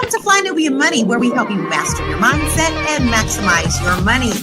Welcome to Fly Nubian Money, where we help you master your mindset and maximize your money.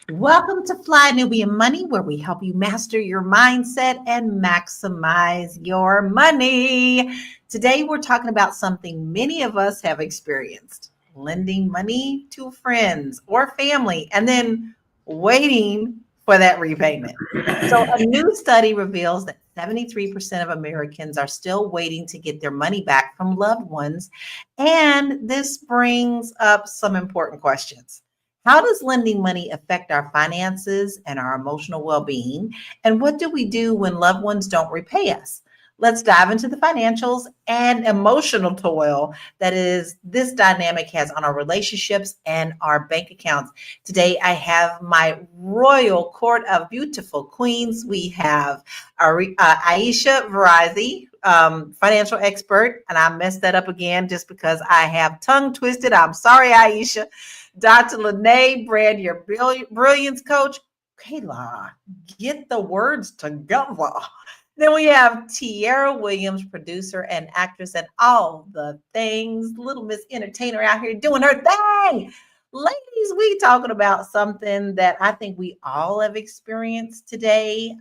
Welcome to Fly Nubian Money, where we help you master your mindset and maximize your money. Today, we're talking about something many of us have experienced: lending money to friends or family and then waiting for that repayment. So a new study reveals that 73% of Americans are still waiting to get their money back from loved ones. And this brings up some important questions. How does lending money affect our finances and our emotional well-being? And what do we do when loved ones don't repay us? Let's dive into the financials and emotional toil that is this dynamic has on our relationships and our bank accounts. Today, I have my royal court of beautiful queens. We have Aisha Varazi, financial expert, and I messed that up again just because I have tongue twisted. I'm sorry, Aisha. Dr. Lene Brand, your brilliance coach. Kayla, get the words together. Then we have Tiara Williams, producer and actress and all the things. Little Miss Entertainer out here doing her thing. Ladies, we talking about something that I think we all have experienced today.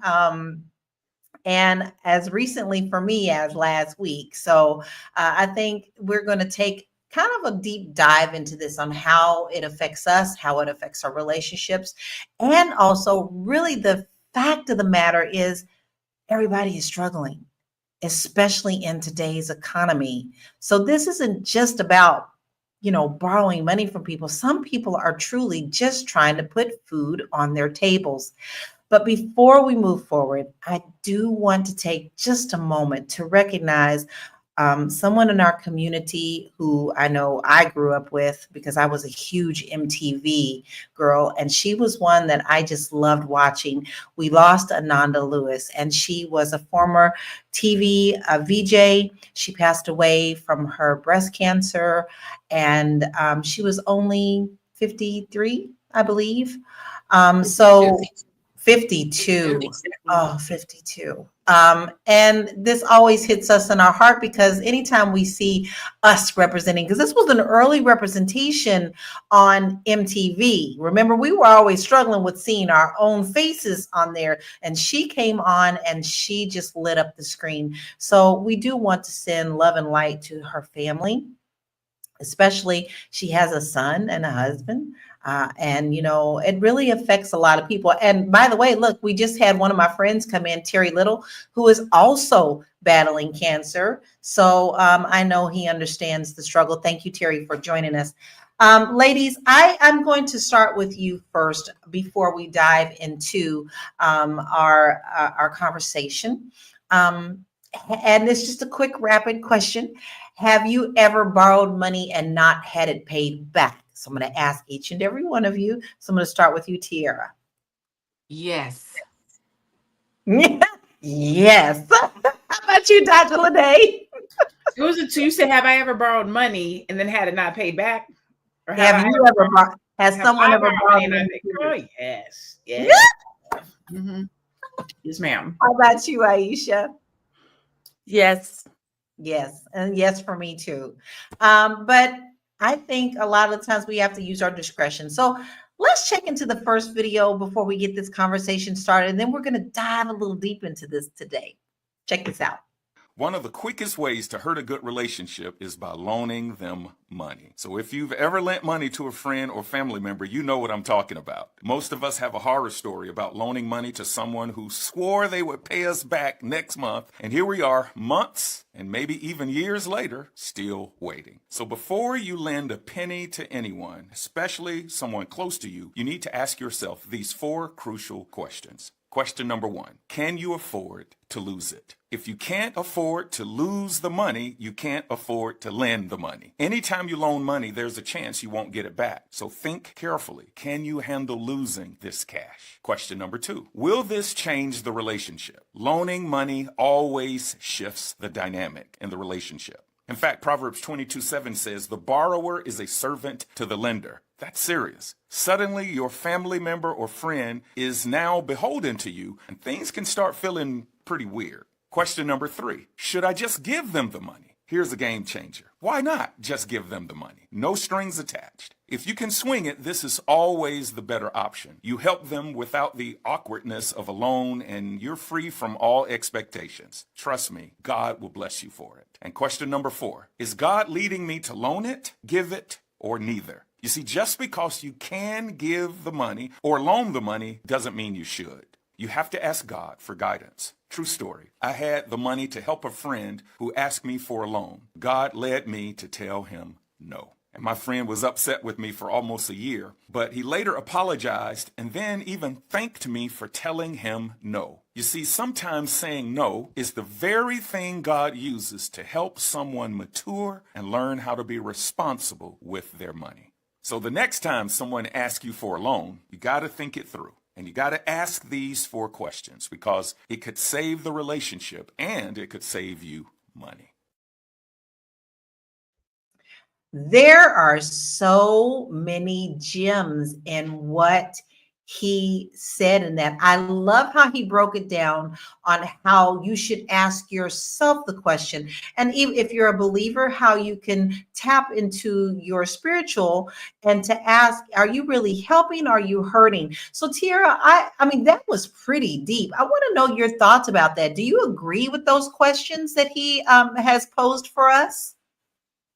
And as recently for me as last week. So I think we're going to take kind of a deep dive into this on how it affects us, how it affects our relationships. And also really the fact of the matter is everybody is struggling, especially in today's economy. So this isn't just about, borrowing money from people. Some people are truly just trying to put food on their tables. But before we move forward, I do want to take just a moment to recognize someone in our community who I know I grew up with because I was a huge MTV girl, and she was one that I just loved watching. We lost Ananda Lewis, and she was a former TV VJ. She passed away from her breast cancer, and she was only 53, I believe. So 52. Oh, 52. And this always hits us in our heart because anytime we see us representing, because this was an early representation on MTV. Remember, we were always struggling with seeing our own faces on there, and she came on and she just lit up the screen. So we do want to send love and light to her family. Especially, she has a son and a husband. And it really affects a lot of people. And by the way, look, we just had one of my friends come in, Terry Little, who is also battling cancer. So I know he understands the struggle. Thank you, Terry, for joining us. Ladies, I'm going to start with you first before we dive into our conversation. And it's just a quick, rapid question. Have you ever borrowed money and not had it paid back? So I'm going to ask each and every one of you. So I'm going to start with you, Tiara. Yes. Yes. How about you, Dr. Lene? It was a two. You said, have I ever borrowed money and then had it not paid back? Or have you ever borrowed? Has someone ever borrowed money? Oh, yes. Yes. Mm-hmm. Yes, ma'am. How about you, Aisha? Yes. Yes. And yes, for me too. But I think a lot of the times we have to use our discretion. So let's check into the first video before we get this conversation started. And then we're going to dive a little deep into this today. Check this out. One of the quickest ways to hurt a good relationship is by loaning them money. So if you've ever lent money to a friend or family member, you know what I'm talking about. Most of us have a horror story about loaning money to someone who swore they would pay us back next month. And here we are, months and maybe even years later, still waiting. So before you lend a penny to anyone, especially someone close to you, you need to ask yourself these 4 crucial questions. Question number 1, can you afford to lose it? If you can't afford to lose the money, you can't afford to lend the money. Anytime you loan money, there's a chance you won't get it back. So think carefully. Can you handle losing this cash? Question number 2, will this change the relationship? Loaning money always shifts the dynamic in the relationship. In fact, Proverbs 22:7 says, the borrower is a servant to the lender. That's serious. Suddenly, your family member or friend is now beholden to you, and things can start feeling pretty weird. Question number 3, should I just give them the money? Here's a game changer. Why not just give them the money? No strings attached. If you can swing it, this is always the better option. You help them without the awkwardness of a loan, and you're free from all expectations. Trust me, God will bless you for it. And question number 4, is God leading me to loan it, give it, or neither? You see, just because you can give the money or loan the money doesn't mean you should. You have to ask God for guidance. True story. I had the money to help a friend who asked me for a loan. God led me to tell him no. And my friend was upset with me for almost a year, but he later apologized and then even thanked me for telling him no. You see, sometimes saying no is the very thing God uses to help someone mature and learn how to be responsible with their money. So the next time someone asks you for a loan, you got to think it through. And you got to ask these 4 questions because it could save the relationship and it could save you money. There are so many gems in what he said in that. I love how he broke it down on how you should ask yourself the question. And even if you're a believer, how you can tap into your spiritual and to ask, are you really helping? Are you hurting? So Tiara, I mean, that was pretty deep. I want to know your thoughts about that. Do you agree with those questions that he has posed for us?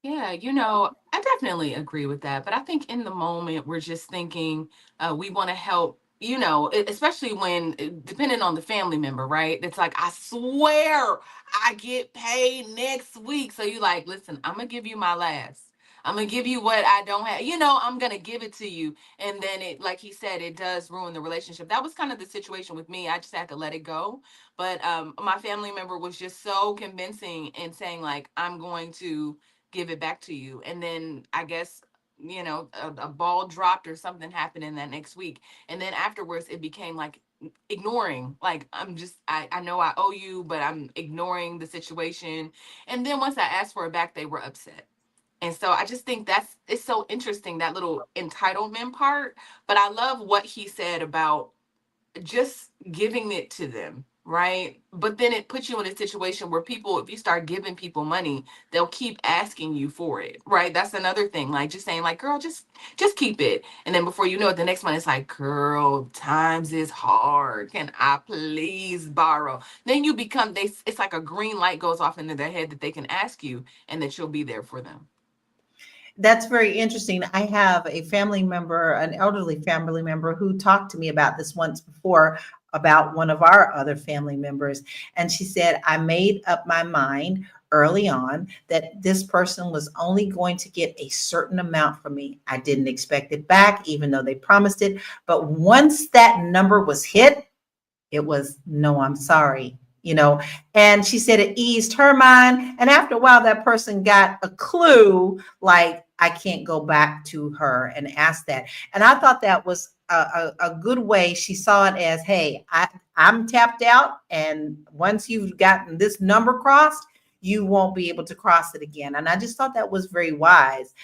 Yeah, I definitely agree with that. But I think in the moment, we're just thinking we want to help, especially when, depending on the family member, right? It's like, I swear I get paid next week. So you like, listen, I'm going to give you my last. I'm going to give you what I don't have. I'm going to give it to you. And then it, like he said, it does ruin the relationship. That was kind of the situation with me. I just had to let it go. But my family member was just so convincing and saying, like, I'm going to give it back to you. And then I guess, a ball dropped or something happened in that next week. And then afterwards, it became like ignoring, like, I know I owe you, but I'm ignoring the situation. And then once I asked for it back, they were upset. And so I just think it's so interesting, that little entitlement part. But I love what he said about just giving it to them, right? But then it puts you in a situation where people, if you start giving people money, they'll keep asking you for it, right? That's another thing. Like, just saying, like, girl, just keep it. And then before you know it, the next month it's like, girl, times is hard, can I please borrow? Then you become, it's like a green light goes off into their head that they can ask you and that you'll be there for them. That's very interesting. I have a family member, an elderly family member, who talked to me about this once before, about one of our other family members. And she said, I made up my mind early on that this person was only going to get a certain amount from me. I didn't expect it back, even though they promised it. But once that number was hit, it was, no, I'm sorry. And she said it eased her mind. And after a while, that person got a clue, like, I can't go back to her and ask that. And I thought that was a good way. She saw it as, hey, I'm tapped out. And once you've gotten this number crossed, you won't be able to cross it again. And I just thought that was very wise.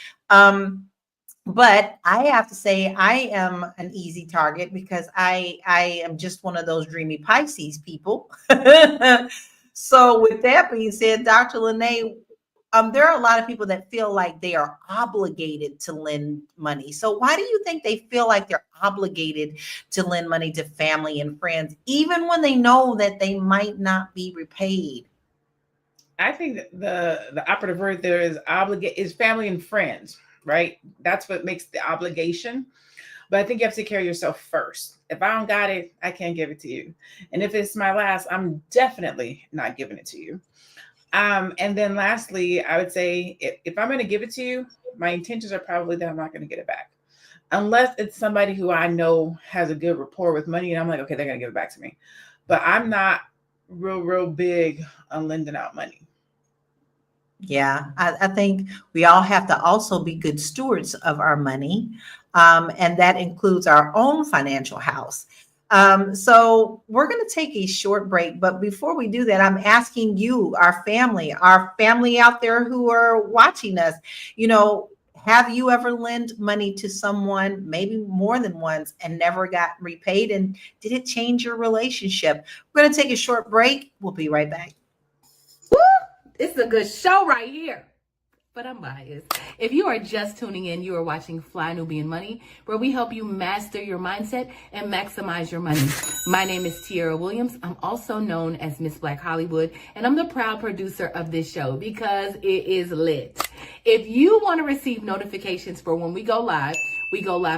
But I have to say, I am an easy target because I am just one of those dreamy Pisces people. So with that being said, Dr. Lene, there are a lot of people that feel like they are obligated to lend money. So why do you think they feel like they're obligated to lend money to family and friends, even when they know that they might not be repaid? I think that the operative word there is family and friends, right? That's what makes the obligation. But I think you have to take care of yourself first. If I don't got it, I can't give it to you. And if it's my last, I'm definitely not giving it to you. And then lastly, I would say if I'm going to give it to you, my intentions are probably that I'm not going to get it back. Unless it's somebody who I know has a good rapport with money and I'm like, okay, they're going to give it back to me. But I'm not real big on lending out money. Yeah, I think we all have to also be good stewards of our money, and that includes our own financial house. So we're going to take a short break, but before we do that, I'm asking you, our family out there who are watching us, have you ever lent money to someone, maybe more than once, and never got repaid? And did it change your relationship? We're going to take a short break. We'll be right back. It's a good show right here. But I'm biased. If you are just tuning in, you are watching Fly Nubian Money, where we help you master your mindset and maximize your money. My name is Tiara Williams. I'm also known as Miss Black Hollywood, and I'm the proud producer of this show because it is lit. If you want to receive notifications for when we go live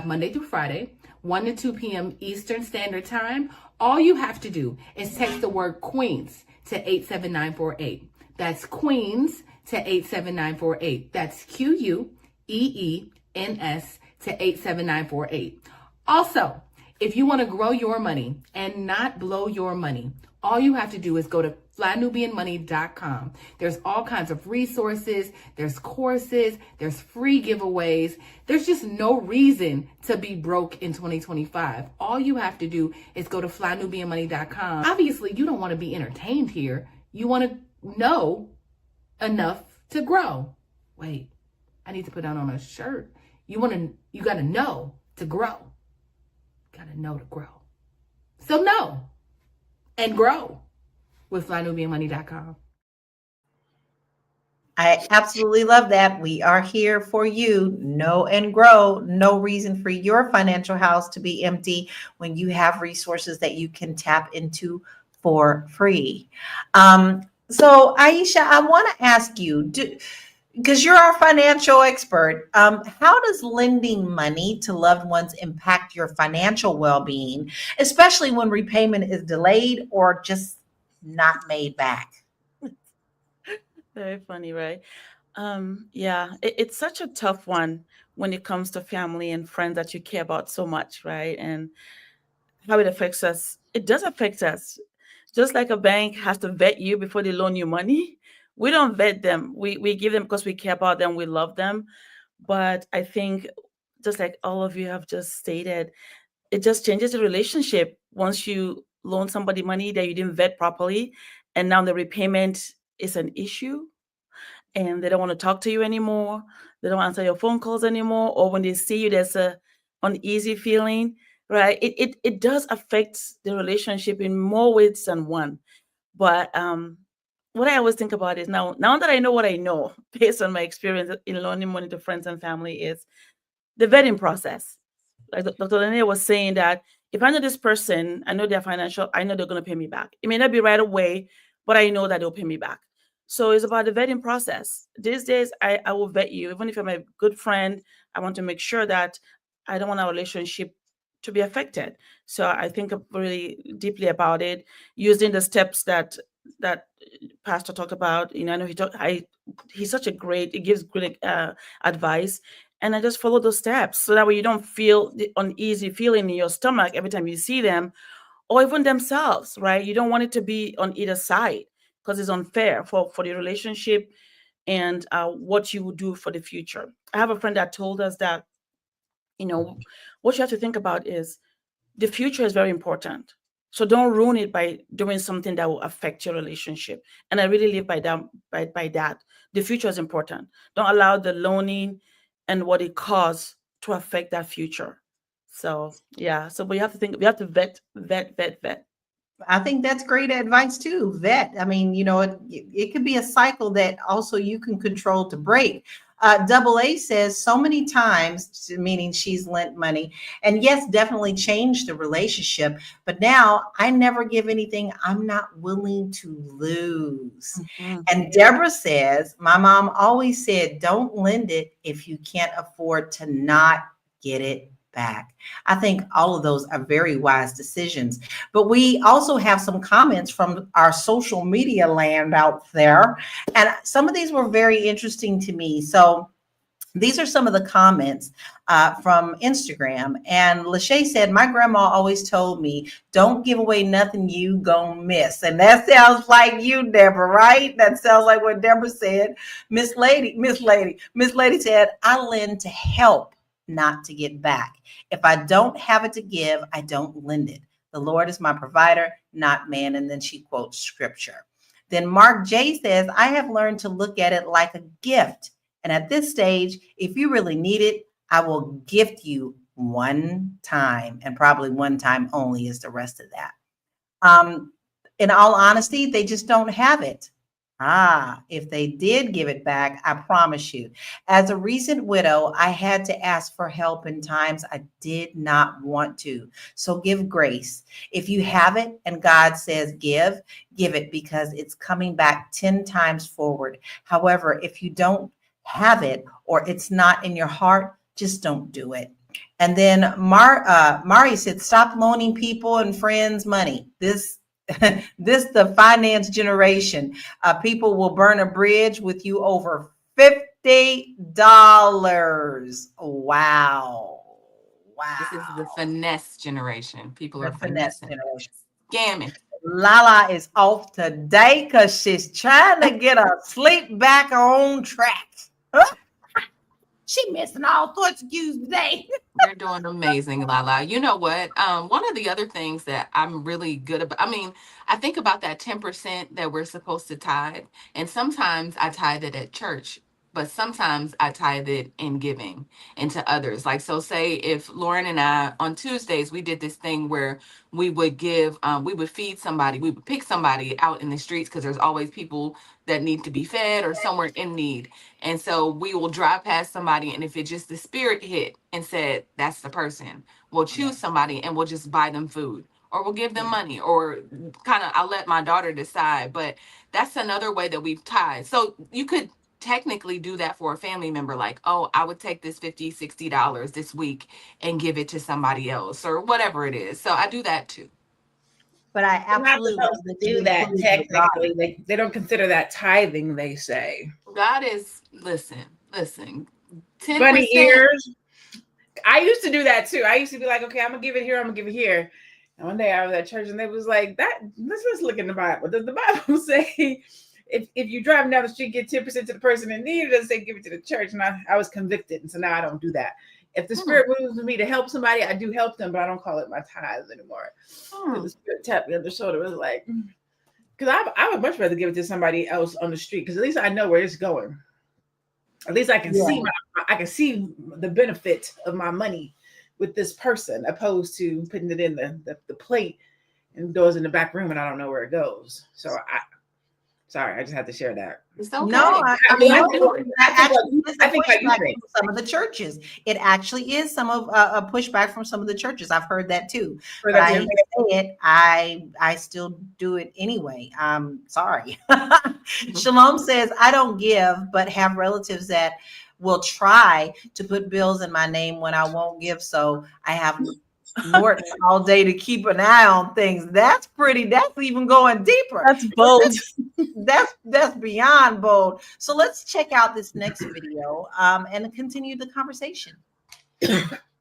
Monday through Friday, 1 to 2 p.m. Eastern Standard Time. All you have to do is text the word Queens to 87948. That's Queens to 87948. That's QUEENS to 87948. Also, if you want to grow your money and not blow your money, all you have to do is go to flynubianmoney.com. There's all kinds of resources, there's courses, there's free giveaways. There's just no reason to be broke in 2025. All you have to do is go to flynubianmoney.com. Obviously, you don't want to be entertained here. You want to know enough to grow. Wait, I need to put that on a shirt. You got to know to grow. Got to know to grow. So know and grow with flynubianmoney.com. I absolutely love that. We are here for you. Know and grow. No reason for your financial house to be empty when you have resources that you can tap into for free. So Aisha, I want to ask you, because you're our financial expert, how does lending money to loved ones impact your financial well-being, especially when repayment is delayed or just not made back? Very funny, right? Yeah, it's such a tough one when it comes to family and friends that you care about so much, right? And how it affects us. It does affect us. Just like a bank has to vet you before they loan you money, we don't vet them. We give them because we care about them, we love them. But I think, just like all of you have just stated, it just changes the relationship once you loan somebody money that you didn't vet properly, and now the repayment is an issue and they don't want to talk to you anymore. They don't answer your phone calls anymore. Or when they see you, there's a uneasy feeling, right? It does affect the relationship in more ways than one. But what I always think about is now that I know what I know based on my experience in loaning money to friends and family is the vetting process. Like Dr. Lene was saying, that if I know this person, I know their financial, I know they're going to pay me back. It may not be right away, but I know that they'll pay me back. So it's about the vetting process. These days, I will vet you. Even if I'm a good friend, I want to make sure that I don't want our relationship to be affected. So I think really deeply about it, using the steps that Pastor talked about. I know he's such a great, he gives great advice. And I just follow those steps so that way you don't feel the uneasy feeling in your stomach every time you see them, or even themselves, right? You don't want it to be on either side because it's unfair for the relationship and what you will do for the future. I have a friend that told us that, what you have to think about is the future is very important. So don't ruin it by doing something that will affect your relationship. And I really live by that. The future is important. Don't allow the loaning and what it costs to affect that future. So yeah. So we have to vet. I think that's great advice too. Vet. I mean, it could be a cycle that also you can control to break. Double A says so many times, meaning she's lent money, and yes, definitely changed the relationship. But now I never give anything I'm not willing to lose. Mhm. And Deborah says, my mom always said, don't lend it if you can't afford to not get it back. I think all of those are very wise decisions. But we also have some comments from our social media land out there. And some of these were very interesting to me. So these are some of the comments from Instagram. And Lachey said, my grandma always told me, don't give away nothing you gonna miss. And that sounds like you, Deborah, right? That sounds like what Deborah said. Miss Lady said, I lend to help, not to get back. If I don't have it to give, I don't lend it. The Lord is my provider, not man. And then she quotes scripture. Then Mark J says, I have learned to look at it like a gift. And at this stage, if you really need it, I will gift you one time, and probably one time only is the rest of that. In all honesty, they just don't have it. If they did give it back, I promise you. As a recent widow, I had to ask for help in times I did not want to. So give grace. If you have it and God says give it, because it's coming back 10 times forward. However, if you don't have it or it's not in your heart, just don't do it. And then Mari said, stop loaning people and friends money. This the finance generation. People will burn a bridge with you over $50. Wow. This is the finesse generation. People The are finesse finessing, generation. scamming. Lala is off today because she's trying to get her sleep back on track. She missing all sorts of cues today. You're doing amazing, Lala. You know what? One of the other things that I'm really good about, I think about that 10% that we're supposed to tithe. And sometimes I tithe it at church, but sometimes I tithe it in giving into others. Like, so say if Lauren and I, on Tuesdays, we did this thing where we would give, we would feed somebody, we would pick somebody out in the streets because there's always people that need to be fed or somewhere in need. And so we will drive past somebody, and if it just the spirit hit and said, that's the person, we'll choose somebody and we'll just buy them food, or we'll give them money, or I'll let my daughter decide. But that's another way that we've tied. So you could technically do that for a family member, like, oh, I would take this $50-$60 this week and give it to somebody else, or whatever it is. So I do that too. But I You're not absolutely supposed to do that technically. They don't consider that tithing, they say. God is, listen, 10%. Bunny ears. I used to do that too. I used to be like, okay, I'm gonna give it here, I'm gonna give it here. And one day I was at church and they was like, let's look in the Bible. Does the Bible say if you drive down the street, give 10% to the person in need, it doesn't say give it to the church? And I was convicted. And so now I don't do that. If the spirit moves me to help somebody, I do help them, but I don't call it my tithes anymore. The spirit tapped me on the shoulder. It was like, because I would much rather give it to somebody else on the street, because at least I know where it's going. At least I can see the benefit of my money with this person, opposed to putting it in the plate and goes in the back room and I don't know where it goes. So sorry, I just had to share that. It's okay. No, I think like some of the churches. It actually is some of a pushback from some of the churches. I've heard that too. But I hate to say it, I still do it anyway. I'm sorry. Shalom says, I don't give, but have relatives that will try to put bills in my name when I won't give. So I have Norton all day to keep an eye on things. That's even going deeper. That's bold. That's beyond bold. So let's check out this next video and continue the conversation.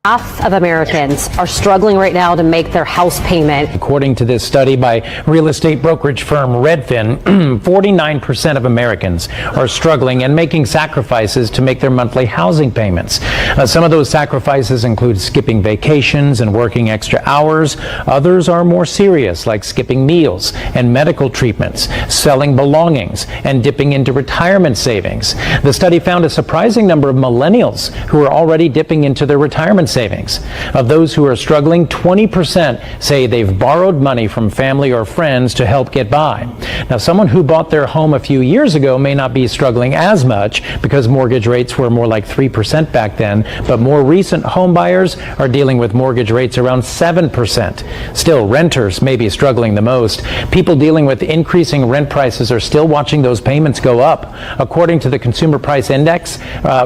Half of Americans are struggling right now to make their house payment. According to this study by real estate brokerage firm Redfin, 49% of Americans are struggling and making sacrifices to make their monthly housing payments. Some of those sacrifices include skipping vacations and working extra hours. Others are more serious, like skipping meals and medical treatments, selling belongings, and dipping into retirement savings. The study found a surprising number of millennials who are already dipping into their retirement savings. Of those who are struggling, 20% say they've borrowed money from family or friends to help get by. Now, someone who bought their home a few years ago may not be struggling as much because mortgage rates were more like 3% back then, but more recent home buyers are dealing with mortgage rates around 7%. Still, renters may be struggling the most. People dealing with increasing rent prices are still watching those payments go up. According to the Consumer Price Index,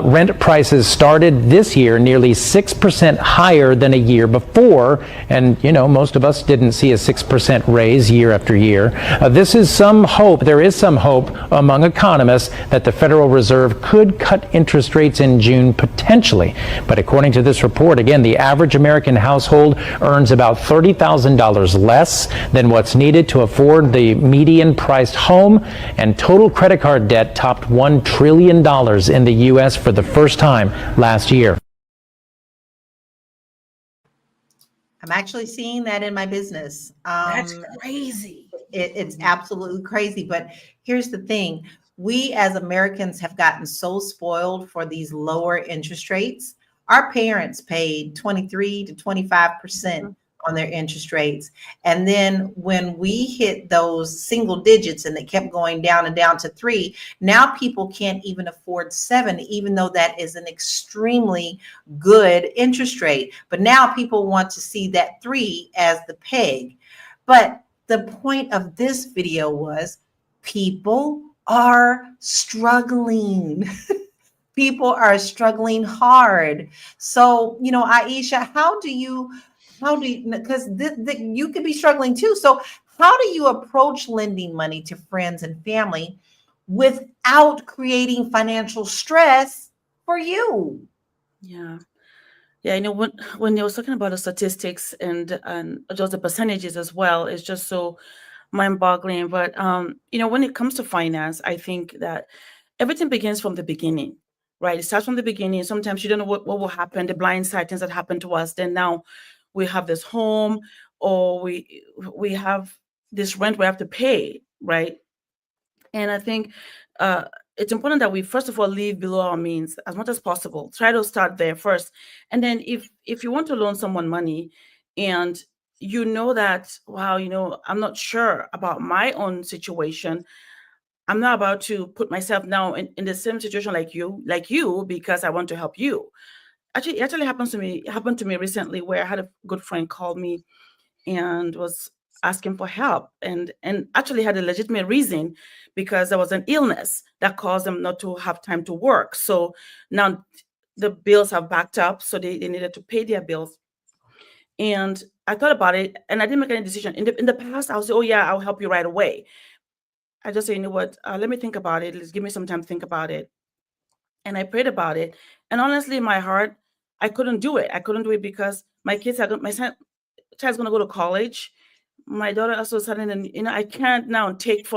rent prices started this year nearly 6% higher than a year before, and most of us didn't see a 6% raise year after year. There is some hope among economists that the Federal Reserve could cut interest rates in June potentially. But according to this report, again, the average American household earns about $30,000 less than what's needed to afford the median priced home, and total credit card debt topped $1 trillion in the U.S. for the first time last year. I'm actually seeing that in my business. That's crazy. It's absolutely crazy. But here's the thing. We as Americans have gotten so spoiled for these lower interest rates. Our parents paid 23 to 25% on their interest rates. And then when we hit those single digits and they kept going down and down to 3, now people can't even afford 7, even though that is an extremely good interest rate. But now people want to see that 3 as the peg. But the point of this video was people are struggling. People are struggling hard. So, Aisha, how do you, because you could be struggling too. So how do you approach lending money to friends and family without creating financial stress for you? Yeah. When you was talking about the statistics and just the percentages as well, it's just so mind-boggling. But when it comes to finance, I think that everything begins from the beginning, right? It starts from the beginning. Sometimes you don't know what will happen, the blind side things that happen to us. Then now we have this home, or we have this rent we have to pay, right? And I think it's important that we first of all live below our means as much as possible. Try to start there first, and then if you want to loan someone money, and that, wow, I'm not sure about my own situation. I'm not about to put myself now in the same situation like you because I want to help you. Actually, it actually happened to me recently, where I had a good friend call me and was asking for help, and actually had a legitimate reason, because there was an illness that caused them not to have time to work. So now the bills have backed up, so they needed to pay their bills. And I thought about it, and I didn't make any decision. In the past, I would say, oh yeah, I'll help you right away. I just say, you know what, let me think about it. Let's give me some time to think about it. And I prayed about it. And honestly, in my heart, I couldn't do it. I couldn't do it because my child's going to go to college. My daughter also started, and I can't now take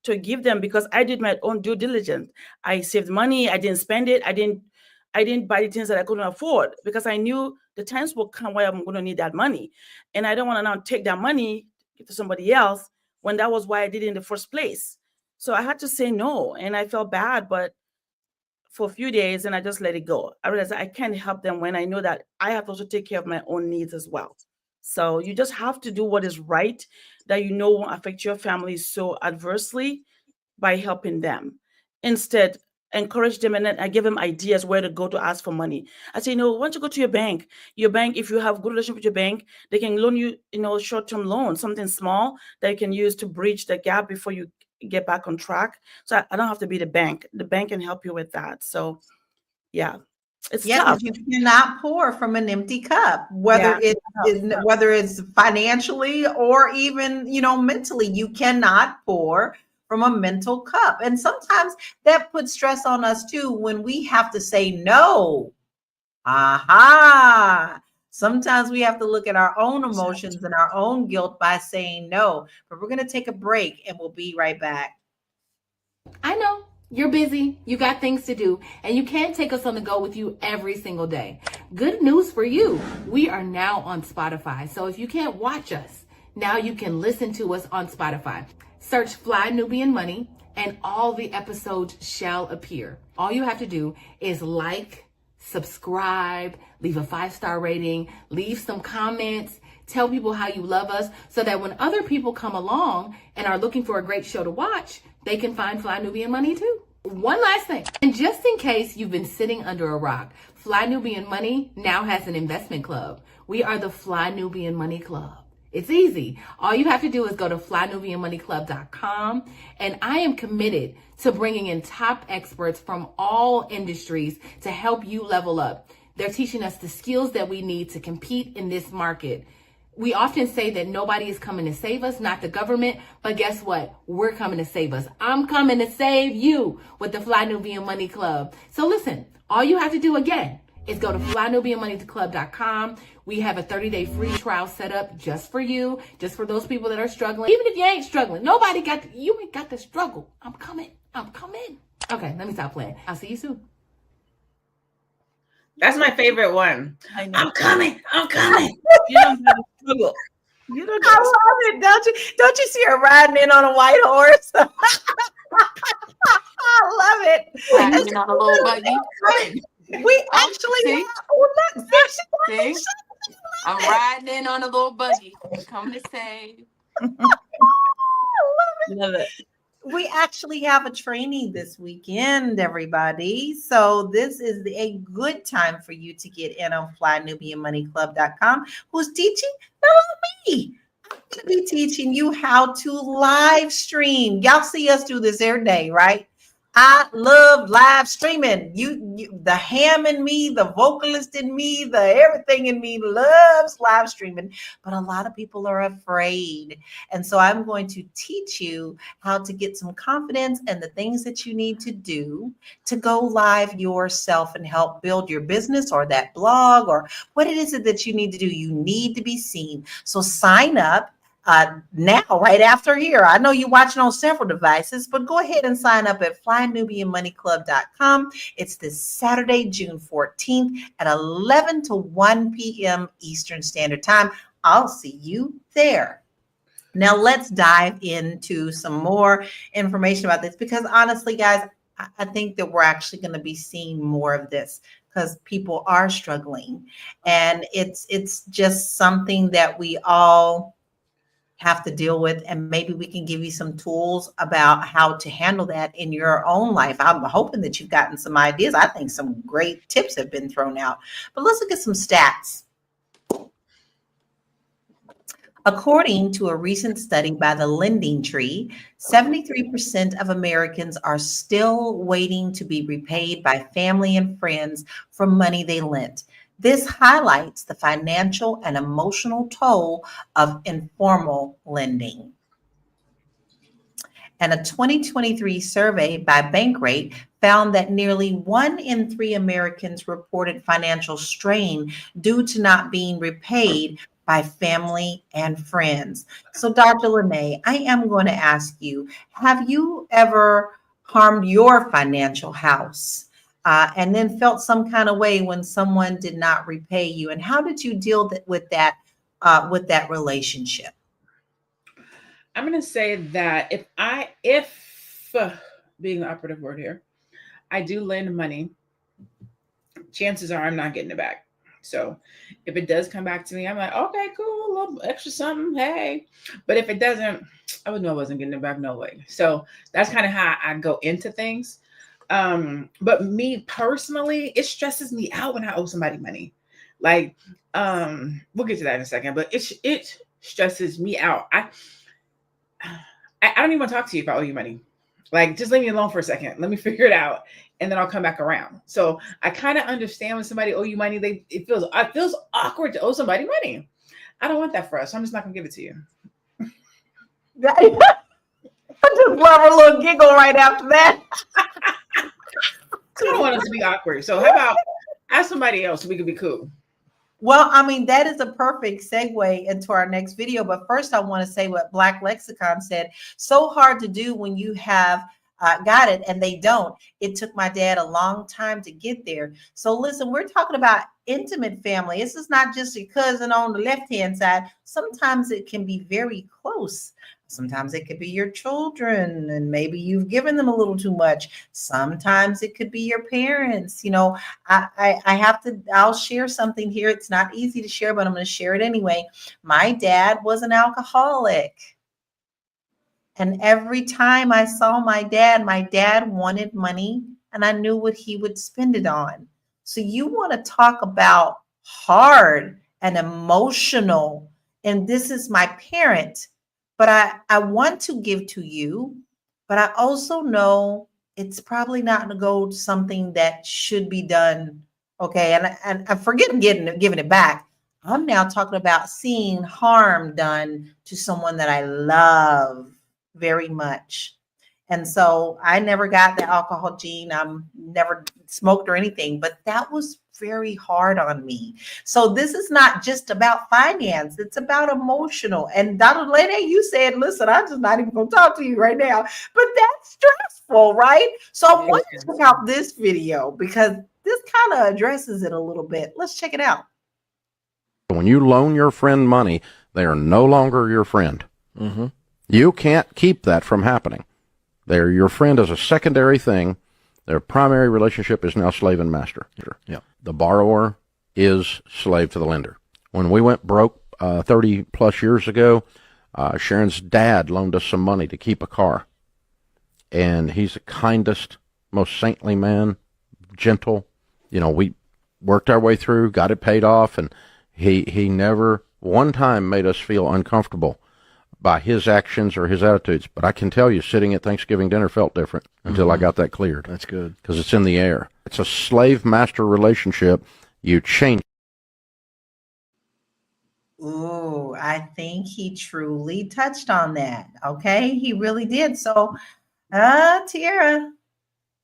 to give them, because I did my own due diligence. I saved money. I didn't spend it. I didn't buy the things that I couldn't afford, because I knew the times will come where I'm going to need that money. And I don't want to now take that money to somebody else when that was why I did it in the first place. So I had to say no, and I felt bad, but for a few days, and I just let it go. I realized I can't help them when I know that I have to also take care of my own needs as well. So you just have to do what is right, that won't affect your family so adversely, by helping them. Instead, encourage them, and then I give them ideas where to go to ask for money. I say, why don't you go to your bank? Your bank, if you have good relationship with your bank, they can loan you, short-term loan, something small that you can use to bridge the gap before you get back on track. So I don't have to be the bank. The bank can help you with that. So yeah, it's tough. You cannot pour from an empty cup, whether it's financially or even, mentally. You cannot pour from a mental cup. And sometimes that puts stress on us too, when we have to say no. Sometimes we have to look at our own emotions and our own guilt by saying no. But we're going to take a break, and we'll be right back. I know you're busy, you got things to do, and you can't take us on the go with you every single day. Good news for you. We are now on Spotify. So if you can't watch us, now you can listen to us on Spotify. Search Fly Nubian Money, and all the episodes shall appear. All you have to do is like, subscribe, leave a 5-star rating, leave some comments, tell people how you love us so that when other people come along and are looking for a great show to watch, they can find Fly Nubian Money too. One last thing, and just in case you've been sitting under a rock, Fly Nubian Money now has an investment club. We are the Fly Nubian Money Club. It's easy. All you have to do is go to flynubianmoneyclub.com, and I am committed to bringing in top experts from all industries to help you level up. They're teaching us the skills that we need to compete in this market. We often say that nobody is coming to save us, not the government, but guess what? We're coming to save us. I'm coming to save you with the Fly Nubian Money Club. So listen, all you have to do again is go to flynubianmoneyclub.com. We have a 30-day free trial set up just for you, just for those people that are struggling. Even if you ain't struggling, you ain't got to struggle. I'm coming. Okay, let me stop playing. I'll see you soon. That's my favorite one. I know. I'm coming. You don't have to struggle. You don't I love it, don't you? Don't you see her riding in on a white horse? I love it. Riding on a little buggy. We actually see? have, oh, look, See? I'm riding in on a little buggy. Coming to save. love it. we actually have a training this weekend, everybody. So this is a good time for you to get in on flynubianmoneyclub.com. Who's teaching? Not me. I'm going to be teaching you how to live stream. Y'all see us do this every day, right? I love live streaming. You, the ham in me, the vocalist in me, the everything in me loves live streaming, but a lot of people are afraid. And so I'm going to teach you how to get some confidence and the things that you need to do to go live yourself and help build your business or that blog or what it is that you need to do. You need to be seen. So sign up. Now, right after here. I know you're watching on several devices, but go ahead and sign up at flynubianmoneyclub.com. It's this Saturday, June 14th at 11 to 1 p.m. Eastern Standard Time. I'll see you there. Now, let's dive into some more information about this because honestly, guys, I think that we're actually going to be seeing more of this because people are struggling. And it's just something that we all have to deal with, and maybe we can give you some tools about how to handle that in your own life. I'm hoping that you've gotten some ideas. I think some great tips have been thrown out, but let's look at some stats. According to a recent study by the Lending Tree, 73% of Americans are still waiting to be repaid by family and friends for money they lent. This highlights the financial and emotional toll of informal lending. And a 2023 survey by Bankrate found that nearly 1 in 3 Americans reported financial strain due to not being repaid by family and friends. So, Dr. Lene, I am going to ask you, have you ever harmed your financial house? And then felt some kind of way when someone did not repay you, and how did you deal with that relationship? I'm going to say that if being the operative word here, I do lend money, chances are I'm not getting it back. So if it does come back to me, I'm like, okay, cool, a little extra something, hey. But if it doesn't, I would know I wasn't getting it back, no way. So that's kind of how I go into things. But me personally, it stresses me out when I owe somebody money. Like, we'll get to that in a second, but it stresses me out. I don't even want to talk to you if I owe you money. Like, just leave me alone for a second. Let me figure it out. And then I'll come back around. So I kind of understand when somebody owe you money, it feels awkward to owe somebody money. I don't want that for us. So I'm just not gonna give it to you. I just love her little giggle right after that. I don't want us to be awkward. So how about ask somebody else so we can be cool? Well, I mean, that is a perfect segue into our next video. But first, I want to say what Black Lexicon said. So hard to do when you have got it and they don't. It took my dad a long time to get there. So listen, we're talking about intimate family. This is not just your cousin on the left-hand side. Sometimes it can be very close Sometimes it could be your children, and maybe you've given them a little too much. Sometimes it could be your parents. I have to, I'll share something here. It's not easy to share, but I'm going to share it anyway. My dad was an alcoholic. And every time I saw my dad wanted money, and I knew what he would spend it on. So you want to talk about hard and emotional, and this is my parent, but I want to give to you, but I also know it's probably not going to go to something that should be done. Okay. And I forget giving it back. I'm now talking about seeing harm done to someone that I love very much. And so I never got the alcohol gene. I'm never smoked or anything, but that was very hard on me. So this is not just about finance. It's about emotional. And Dr. Lene, you said, listen, I'm just not even going to talk to you right now, but that's stressful, right? So I want to check out this video because this kind of addresses it a little bit. Let's check it out. When you loan your friend money, they are no longer your friend. Mm-hmm. You can't keep that from happening. They're your friend as a secondary thing. Their primary relationship is now slave and master. Yeah. The borrower is slave to the lender. When we went broke 30 plus years ago, Sharon's dad loaned us some money to keep a car. And he's the kindest, most saintly man, gentle. We worked our way through, got it paid off, and he never one time made us feel uncomfortable by his actions or his attitudes. But I can tell you, sitting at Thanksgiving dinner felt different until I got that cleared. That's good. Because it's in the air. It's a slave-master relationship. You change. Ooh, I think he truly touched on that. Okay, he really did. So, Tiara,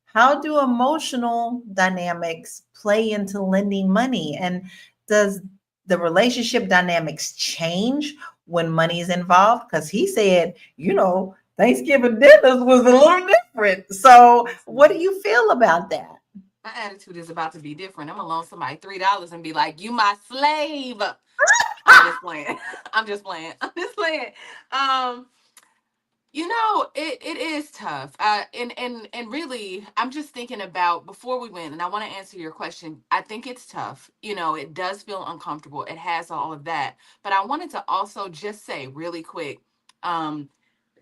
how do emotional dynamics play into lending money? And does the relationship dynamics change when money is involved? Because he said, Thanksgiving dinners was a little different. So what do you feel about that? My attitude is about to be different. I'm gonna loan somebody $3 and be like, "You my slave." I'm just playing. I'm just playing. It is tough. And really, I'm just thinking about before we went, and I want to answer your question. I think it's tough. It does feel uncomfortable. It has all of that. But I wanted to also just say really quick,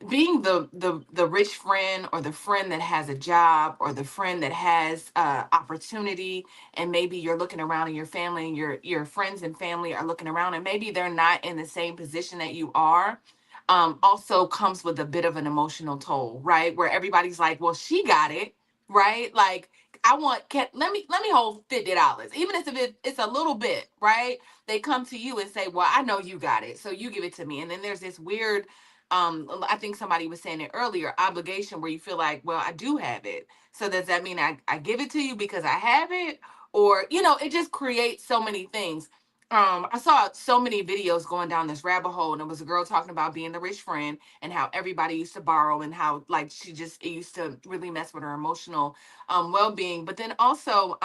being the rich friend, or the friend that has a job, or the friend that has opportunity, and maybe you're looking around in your family, and your friends and family are looking around, and maybe they're not in the same position that you are, also comes with a bit of an emotional toll, right? Where everybody's like, well, she got it, right? Like, let me hold $50, even if it's a little bit, right? They come to you and say, well, I know you got it, so you give it to me. And then there's this weird, I think somebody was saying it earlier, obligation, where you feel like, well, I do have it, so does that mean I give it to you because I have it? Or, it just creates so many things. I saw so many videos going down this rabbit hole, and it was a girl talking about being the rich friend and how everybody used to borrow, and how it used to really mess with her emotional well-being. But then also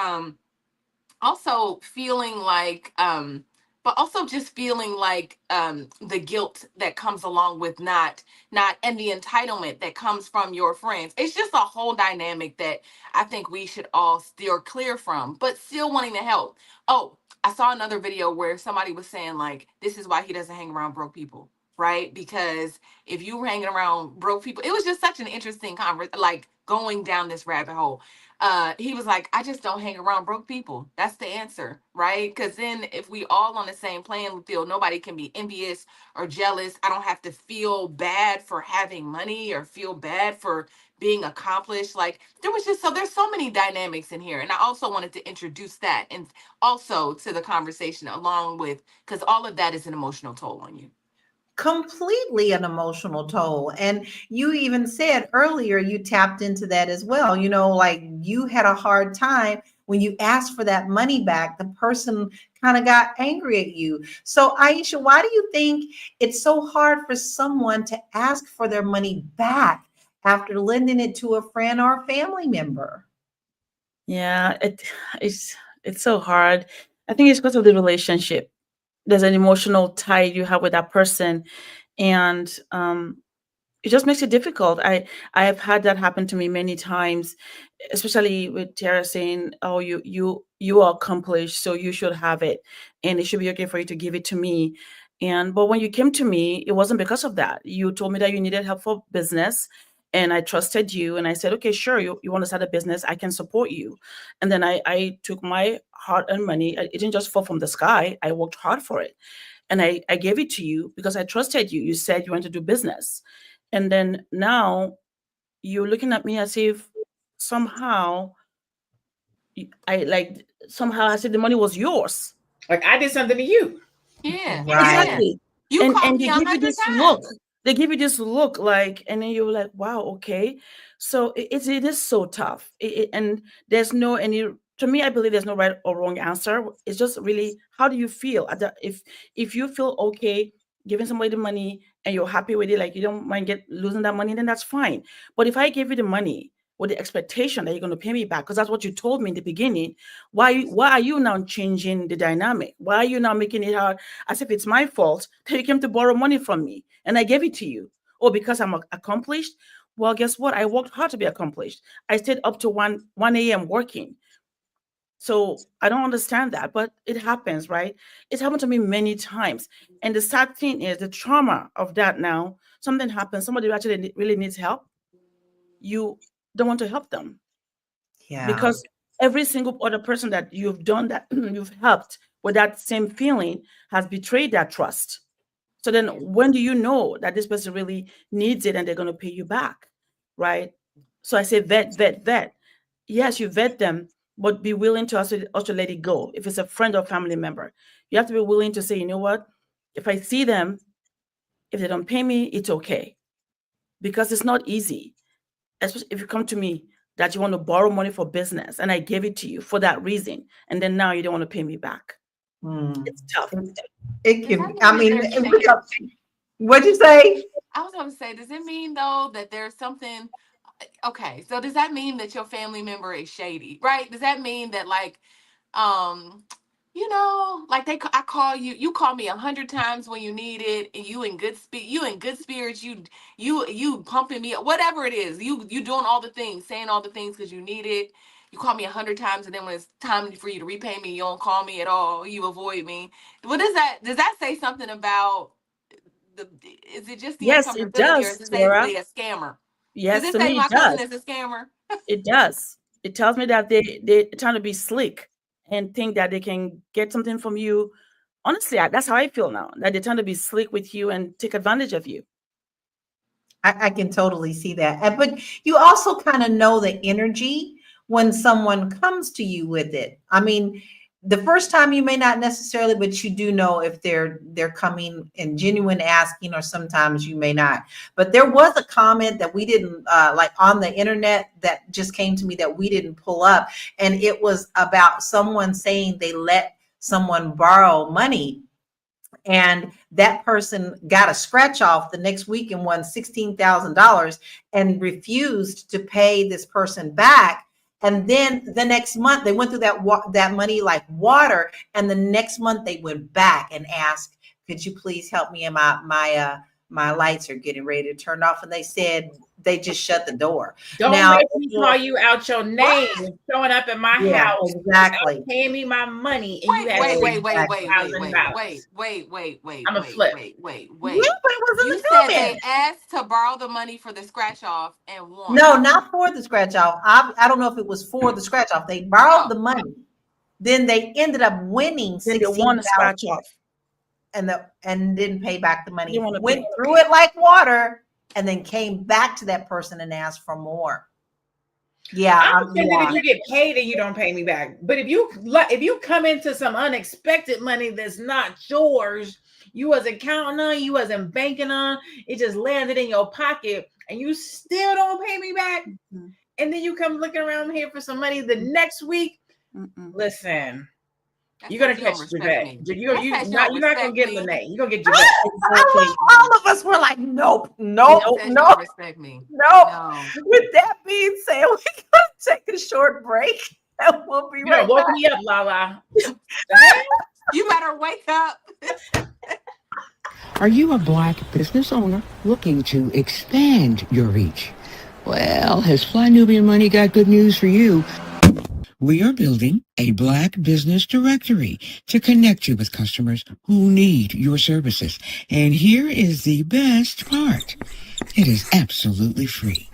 feeling like but also just feeling like the guilt that comes along with not and the entitlement that comes from your friends. It's just a whole dynamic that I think we should all steer clear from, but still wanting to help. Oh, I saw another video where somebody was saying, like, this is why he doesn't hang around broke people, right? Because if you were hanging around broke people, it was just such an interesting conversation, like going down this rabbit hole. He was like, I just don't hang around broke people. That's the answer, right? Because then if we all on the same playing field, nobody can be envious or jealous. I don't have to feel bad for having money or feel bad for being accomplished. Like, there's so many dynamics in here. And I also wanted to introduce that, and also to the conversation along with, because all of that is an emotional toll on you. Completely an emotional toll. And you even said earlier, you tapped into that as well. Like, you had a hard time when you asked for that money back. The person kind of got angry at you. So Aisha, why do you think it's so hard for someone to ask for their money back after lending it to a friend or a family member? Yeah, it's so hard. I think it's because of the relationship. There's an emotional tie you have with that person, and it just makes it difficult. I have had that happen to me many times, especially with Tara saying, "Oh, you are accomplished, so you should have it, and it should be okay for you to give it to me." But when you came to me, it wasn't because of that. You told me that you needed help for business, and I trusted you, and I said, "Okay, sure, you want to start a business, I can support you." And then I took my hard-earned money. It didn't just fall from the sky. I worked hard for it, and I gave it to you because I trusted you. You said you want to do business. And then now you're looking at me as if somehow somehow I said the money was yours. Like I did something to you. Yeah. Right. Yeah. Exactly. You And called they me give you 100 this times. look. They give you this look like, and then you're like, wow, okay. So it is so tough. And there's no any, to me, I believe there's no right or wrong answer. It's just really, how do you feel? If you feel okay giving somebody the money and you're happy with it, like you don't mind losing that money, then that's fine. But if I give you the money with the expectation that you're going to pay me back, because that's what you told me in the beginning, why are you now changing the dynamic? Why are you now making it hard as if it's my fault that you came to borrow money from me and I gave it to you? Oh, because I'm accomplished? Well, guess what? I worked hard to be accomplished. I stayed up to 1 a.m. working. So I don't understand that, but it happens, right? It's happened to me many times. And the sad thing is the trauma of that now, something happens, somebody who actually really needs help, you don't want to help them. Yeah. Because every single other person that you've done that you've helped with that same feeling has betrayed that trust. So then when do you know that this person really needs it and they're going to pay you back, right? So I say vet. Yes, you vet them, but be willing to also let it go. If it's a friend or family member, you have to be willing to say, you know what? If I see them, if they don't pay me, it's okay. Because it's not easy. Especially if you come to me that you want to borrow money for business and I gave it to you for that reason, and then now you don't want to pay me back. It's tough. It Does can. that I mean mean, there's what'd you say? I was going to say, does it mean though that there's something? Okay, so does that mean that your family member is shady, right? Does that mean that like, like I call you, you call me 100 times when you need it, and you in good spirits, you pumping me up, whatever it is, you doing all the things, saying all the things because you need it. You call me 100 times, and then when it's time for you to repay me, you don't call me at all. You avoid me. What does that say something about is it just the Yes, it uncomfortability, or does, is it Sarah. basically a scammer? Does Yes, it to say me my it does. cousin is a scammer? It does. It tells me that they're trying to be slick and think that they can get something from you. Honestly, that's how I feel now, that they're trying to be slick with you and take advantage of you. I can totally see that. But you also kind of know the energy when someone comes to you with it. I mean, the first time you may not necessarily, but you do know if they're coming in genuine asking, or sometimes you may not. But there was a comment that we didn't like on the internet that just came to me that we didn't pull up, and it was about someone saying they let someone borrow money, and that person got a scratch off the next week and won $16,000 and refused to pay this person back. And then the next month they went through that money like water. And the next month they went back and asked, could you please help me? And my lights are getting ready to turn off. And they said they just shut the door. Don't Now, make me call you out your name, showing up at my yeah, house, exactly. paying me my money, and you have Wait. I'm a flip. Wait. Yeah, but it was in You the said they comment. asked to borrow the money for the scratch off and won. No, not for the scratch off. I don't know if it was for the scratch off. They borrowed the money. Then they ended up winning Then they want to 16,000 scratch off. and didn't pay back the money. They wanna Went pay. through it like water and then came back to that person and asked for more. Yeah, I'm offended if you get paid and you don't pay me back. But if you come into some unexpected money that's not yours, you wasn't counting on, you wasn't banking on, it just landed in your pocket, and you still don't pay me back, and then you come looking around here for some money the next week. Listen, you're gonna catch Javette. You're not gonna get Lene. You're gonna get Javette. all of us were like, nope. Respect me. No. With that being said, we're gonna take a short break and we'll be right back. Woke me up, Lala. You better wake up. Are you a Black business owner looking to expand your reach? Well, has Fly Nubian Money got good news for you? We are building a Black business directory to connect you with customers who need your services. And here is the best part. It is absolutely free.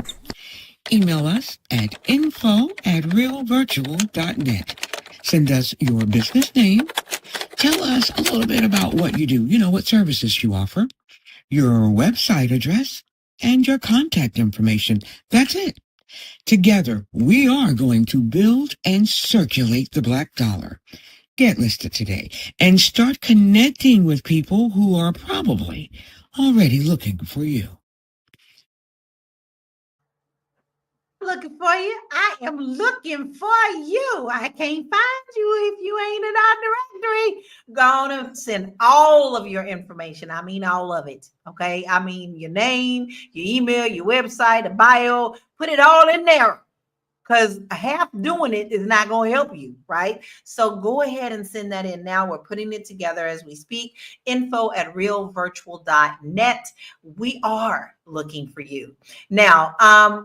Email us at info@realvirtual.net. Send us your business name. Tell us a little bit about what you do, what services you offer, your website address, and your contact information. That's it. Together, we are going to build and circulate the Black dollar. Get listed today and start connecting with people who are probably already looking for you. Looking for you. I am looking for you. I can't find you if you ain't in our directory. Go on and send all of your information. I mean, all of it. Okay. I mean, your name, your email, your website, a bio, put it all in there. Because half doing it is not going to help you, right? So go ahead and send that in now. We're putting it together as we speak. info@realvirtual.net. We are looking for you. Now,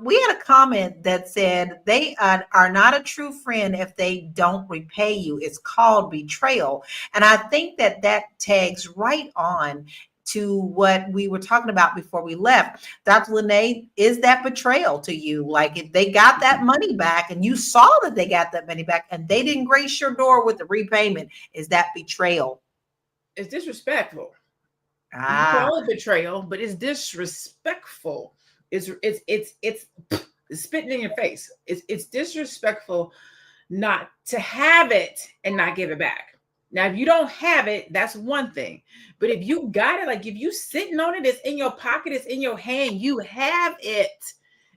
we had a comment that said they are not a true friend if they don't repay you. It's called betrayal. And I think that tags right on to what we were talking about before we left. Dr. Lene, is that betrayal to you? Like if they got that money back and you saw that they got that money back and they didn't grace your door with the repayment, is that betrayal? It's disrespectful. You call it betrayal, but it's disrespectful. It's spitting in your face. It's disrespectful not to have it and not give it back. Now, if you don't have it, that's one thing. But if you got it, like if you sitting on it, it's in your pocket, it's in your hand, you have it.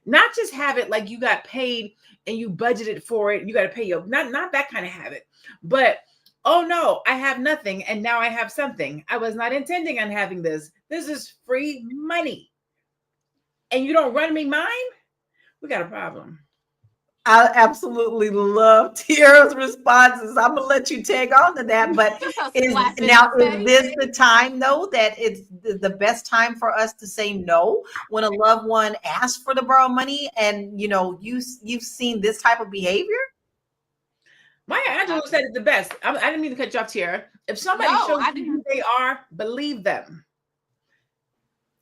Not just have it like you got paid and you budgeted for it. You got to pay your, not that kind of habit. But, oh no, I have nothing and now I have something. I was not intending on having this. This is free money. And you don't run me mine? We got a problem. I absolutely love Tiara's responses. I'm gonna let you tag on to that, but is this the time though that it's the best time for us to say no when a loved one asks for the borrowed money and you've seen this type of behavior? Maya Angelou said it the best. I didn't mean to cut you off, Tiara. If somebody shows you who they are, believe them.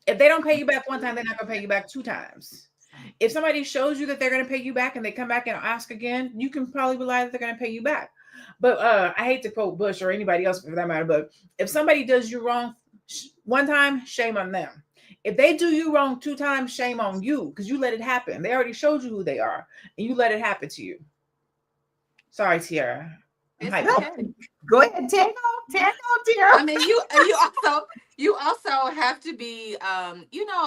If they don't pay you back one time, they're not gonna pay you back 2 times. If somebody shows you that they're going to pay you back and they come back and ask again, you can probably rely that they're going to pay you back. But I hate to quote Bush or anybody else for that matter, but if somebody does you wrong one time, shame on them. If they do you wrong 2 times, shame on you because you let it happen. They already showed you who they are and you let it happen to you. Sorry, Tiara. Go ahead, tag on, Tiara. I mean, you also have to be,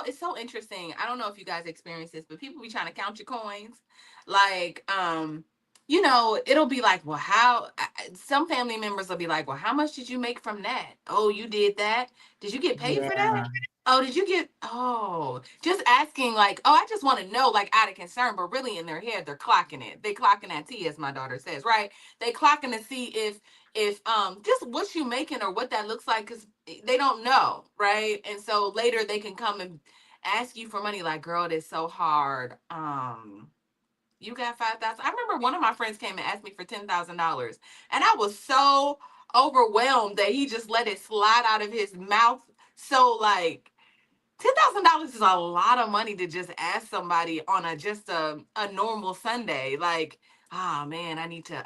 it's so interesting. I don't know if you guys experience this, but people be trying to count your coins. Like, it'll be like, well, some family members will be like, well, how much did you make from that? Oh, you did that. Did you get paid for that? Oh, just asking like, oh, I just want to know, like out of concern, but really in their head, they're clocking it. They clocking that T, as my daughter says, right? They clocking to see if just what you making or what that looks like, because they don't know, right? And so later they can come and ask you for money, like, girl, it's so hard. You got 5,000. I remember one of my friends came and asked me for $10,000, and I was so overwhelmed that he just let it slide out of his mouth. So like, $10,000 is a lot of money to just ask somebody on a normal Sunday. Like, man, I need to,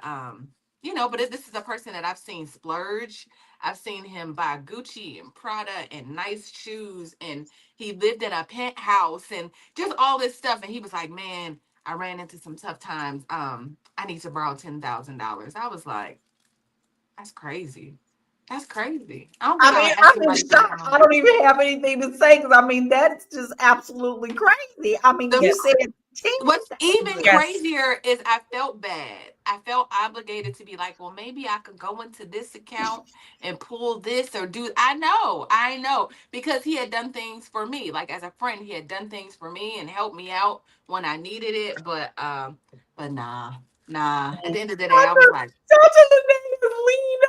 but this is a person that I've seen splurge. I've seen him buy Gucci and Prada and nice shoes, and he lived in a penthouse and just all this stuff. And he was like, man, I ran into some tough times. I need to borrow $10,000. I was like, that's crazy. That's crazy. I'm in shock. I don't even have anything to say because that's just absolutely crazy. I mean, you said what's even crazier is I felt bad. I felt obligated to be like, well, maybe I could go into this account and pull this or do. I know, because he had done things for me. Like as a friend, he had done things for me and helped me out when I needed it. But nah. At the end of the day, I was like, Dr. Lene is leaned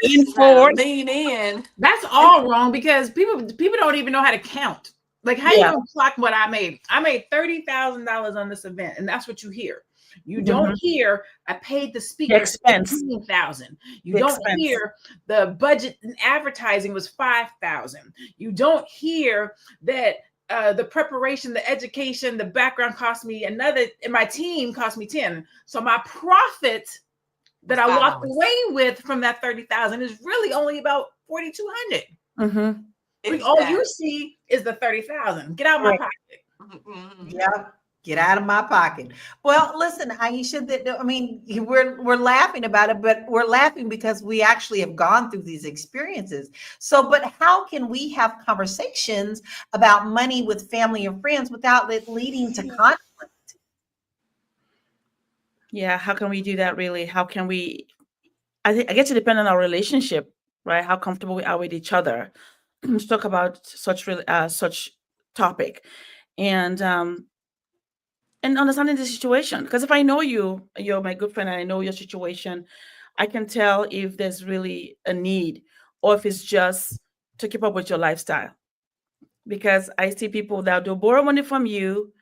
In forward. Lean in. That's all wrong because people don't even know how to count. Like, how you Yeah. gonna clock what I made? I made $30,000 on this event, and that's what you hear. You don't hear I paid the speaker expense. $15,000. You The don't expense. hear the budget in advertising was $5,000. You don't hear that the preparation, the education, the background cost me another, and my team cost me 10. So my profit that I walked $5. away with from that 30,000 is really only about 4,200. All you see is the 30,000. Get out of my pocket. Yeah, get out of my pocket. Well, listen, Aisha, I mean, we're laughing about it, but we're laughing because we actually have gone through these experiences. So, but how can we have conversations about money with family and friends without it leading to conflict? Yeah, how can we do that really? How can we, I guess it depends on our relationship, right? How comfortable we are with each other to talk about such topic. And understanding the situation. Because if I know you're my good friend and I know your situation, I can tell if there's really a need or if it's just to keep up with your lifestyle. Because I see people that they'll borrow money from you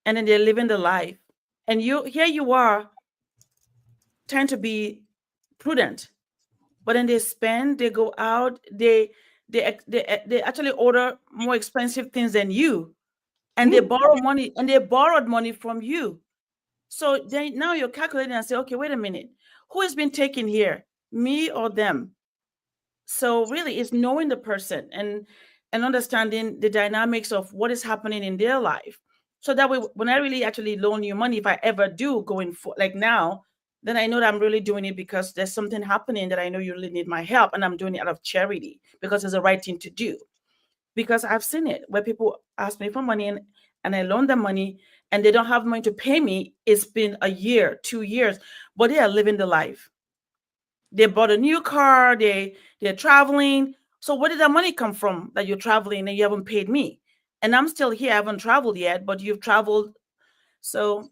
and then they're living the life. And you are trying to be prudent, but then they spend, they go out, they actually order more expensive things than you, and they borrowed money from you. So then now you're calculating and say, okay, wait a minute, who has been taken here, me or them? So really, it's knowing the person and understanding the dynamics of what is happening in their life. So that way, when I really actually loan you money, if I ever do going for like now, then I know that I'm really doing it because there's something happening that I know you really need my help, and I'm doing it out of charity because it's the right thing to do. Because I've seen it where people ask me for money and I loan them money and they don't have money to pay me. It's been a year, 2 years, but they are living the life. They bought a new car, they're traveling. So where did that money come from that you're traveling and you haven't paid me? And I'm still here, I haven't traveled yet, but you've traveled. So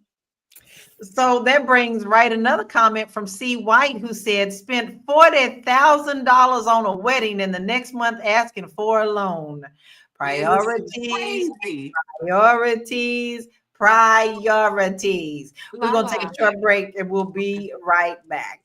that brings right another comment from C. White, who said spent $40,000 on a wedding and the next month asking for a loan. Priorities, priorities, priorities. We're going to take a short break and we'll be right back.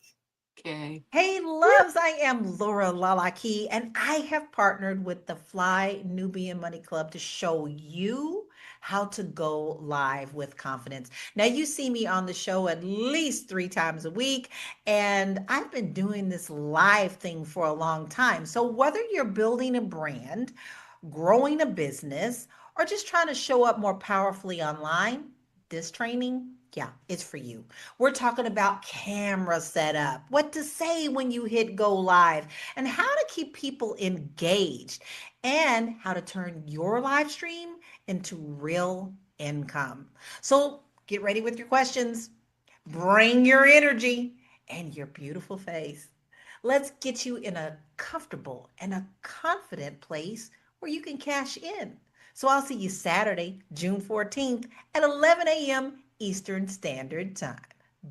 Okay. Hey, loves, I am Laura Lalaki, and I have partnered with the Fly Nubian Money Club to show you how to go live with confidence. Now, you see me on the show at least 3 times a week, and I've been doing this live thing for a long time. So, whether you're building a brand, growing a business, or just trying to show up more powerfully online, this training, yeah, it's for you. We're talking about camera setup, what to say when you hit go live, and how to keep people engaged, and how to turn your live stream into real income. So get ready with your questions. Bring your energy and your beautiful face. Let's get you in a comfortable and a confident place where you can cash in. So I'll see you Saturday, June 14th at 11 a.m. Eastern Standard Time.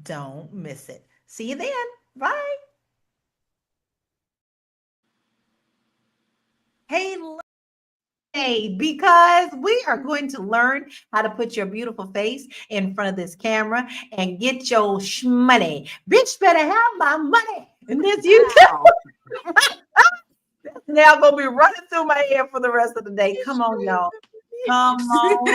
Don't miss it. See you then. Bye. Hey, because we are going to learn how to put your beautiful face in front of this camera and get your money. Bitch better have my money. And this you now gonna be running through my head for the rest of the day. Come on, y'all. Come on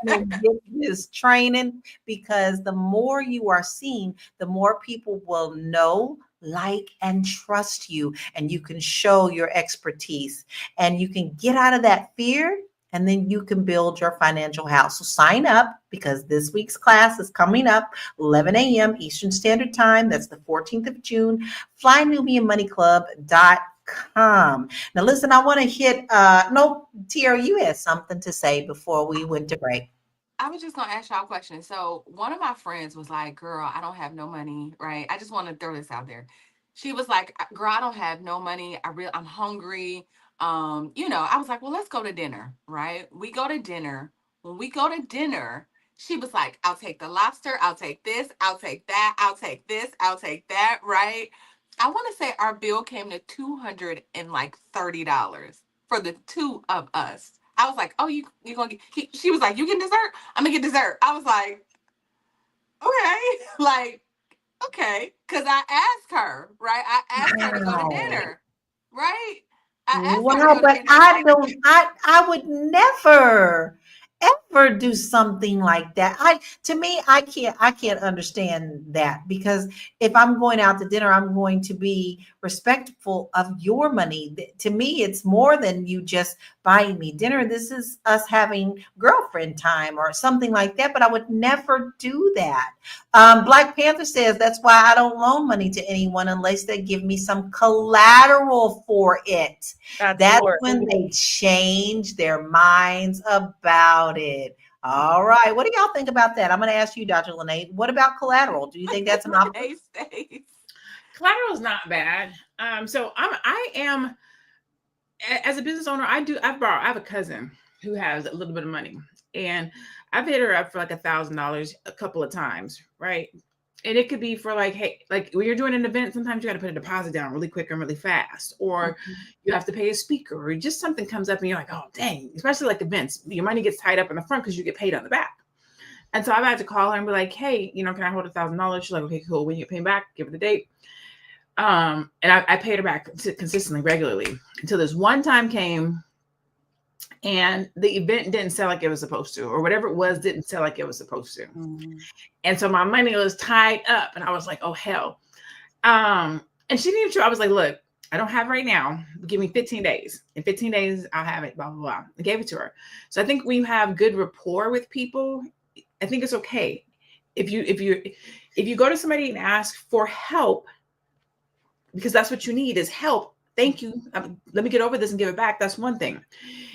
and get this training, because the more you are seen, the more people will know, like, and trust you, and you can show your expertise and you can get out of that fear, and then you can build your financial house. So sign up, because this week's class is coming up 11 a.m. Eastern Standard Time. That's the 14th of June. FlyNubianMoneyClub.com. Now, listen, I want to hit, no, Tiara, you had something to say before we went to break. I was just gonna ask y'all a question. So one of my friends was like, "Girl, I don't have no money, right? I just want to throw this out there." She was like, "Girl, I don't have no money. I'm hungry." I was like, "Well, let's go to dinner, right?" We go to dinner. When we go to dinner, she was like, "I'll take the lobster. I'll take this. I'll take that. I'll take this. I'll take that." Right? I want to say our bill came to $230 for the two of us. I was like, "Oh, you gonna get?" She was like, "You getting dessert? I'm gonna get dessert." I was like, "Okay," like, okay, because I asked her, right? I asked her to go to Wow. dinner, right? I asked her to Wow, go to but dinner. I would never ever do something like that. I can't understand that, because if I'm going out to dinner, I'm going to be respectful of your money. To me, it's more than you just buying me dinner. This is us having girlfriend time or something like that, but I would never do that. Black Panther says that's why I don't loan money to anyone unless they give me some collateral for it. That's Lord. when they change their minds about it. All right. What do y'all think about that? I'm going to ask you, Dr. Lene. What about collateral? Do you think that's an option? Stays. Collateral is not bad. So I am, as a business owner, I have a cousin who has a little bit of money, and I've hit her up for like $1,000 a couple of times, right? And it could be for like, hey, like when you're doing an event, sometimes you got to put a deposit down really quick and really fast, or you have to pay a speaker, or just something comes up and you're like, oh dang, especially like events, your money gets tied up in the front because you get paid on the back. And so I've had to call her and be like, hey, can I hold $1,000? She's like, okay, cool. When you pay back, give her the date. And I paid her back consistently, regularly, until this one time came and the event didn't sell like it was supposed to, or whatever it was didn't sell like it was supposed to. And so my money was tied up, and I was like, oh hell. And she didn't even try. I was like, look, I don't have it right now. Give me 15 days. In 15 days, I'll have it, blah, blah, blah. I gave it to her. So I think when you have good rapport with people, I think it's okay. If you go to somebody and ask for help, because that's what you need is help. Thank you. Let me get over this and give it back. That's one thing.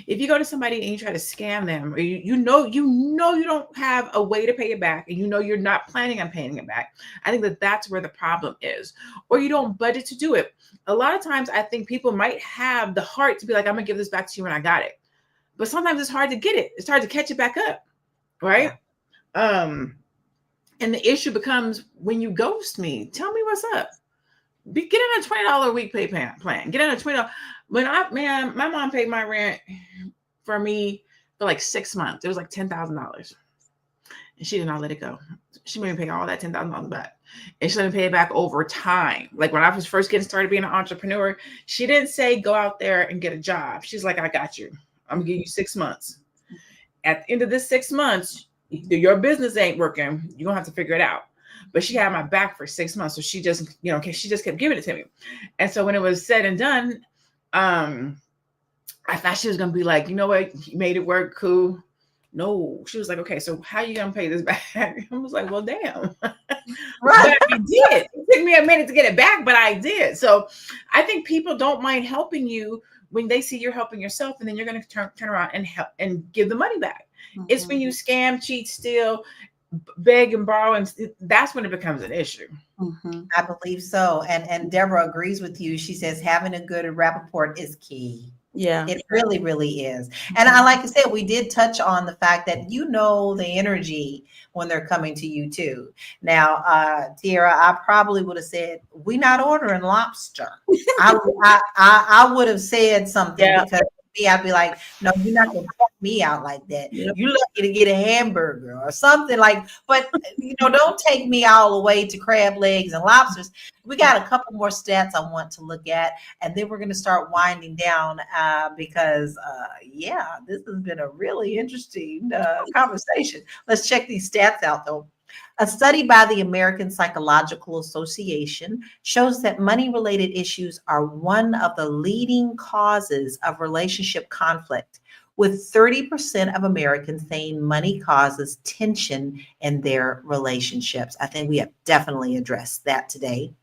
If you go to somebody and you try to scam them, or you know you don't have a way to pay it back, and you're not planning on paying it back, I think that's where the problem is. Or you don't budget to do it. A lot of times I think people might have the heart to be like, I'm gonna give this back to you when I got it. But sometimes it's hard to get it. It's hard to catch it back up. Right? And the issue becomes when you ghost me, tell me what's up. Get in a $20 a week pay plan. Get in a $20. When my mom paid my rent for me for like 6 months. It was like $10,000, and she did not let it go. She made me pay all that $10,000 back, and she let me pay it back over time. Like when I was first getting started being an entrepreneur, she didn't say go out there and get a job. She's like, I got you. I'm gonna give you 6 months. At the end of this 6 months, your business ain't working. You're gonna have to figure it out. But she had my back for 6 months. So she just, she just kept giving it to me. And so when it was said and done, I thought she was going to be like, you know what? You made it work. Cool. No, she was like, okay, so how you going to pay this back? I was like, well, damn. Right. But I did. It took me a minute to get it back, but I did. So I think people don't mind helping you when they see you're helping yourself, and then you're going to turn around and help and give the money back. It's when you scam, cheat, steal, beg and borrow, and that's when it becomes an issue. I believe so. And Deborah agrees with you. She says having a good rapport is key. Yeah, it really, really is. And I, like I said, we did touch on the fact that the energy when they're coming to you too. Now, Tiara, I probably would have said, we're not ordering lobster. I would have said something, because me, I'd be like, no, you're not gonna put me out like that. Yep. You're lucky to get a hamburger or something like, but don't take me all the way to crab legs and lobsters. We got a couple more stats I want to look at, and then we're going to start winding down because this has been a really interesting conversation. Let's check these stats out though. A study by the American Psychological Association shows that money-related issues are one of the leading causes of relationship conflict, with 30% of Americans saying money causes tension in their relationships. I think we have definitely addressed that today.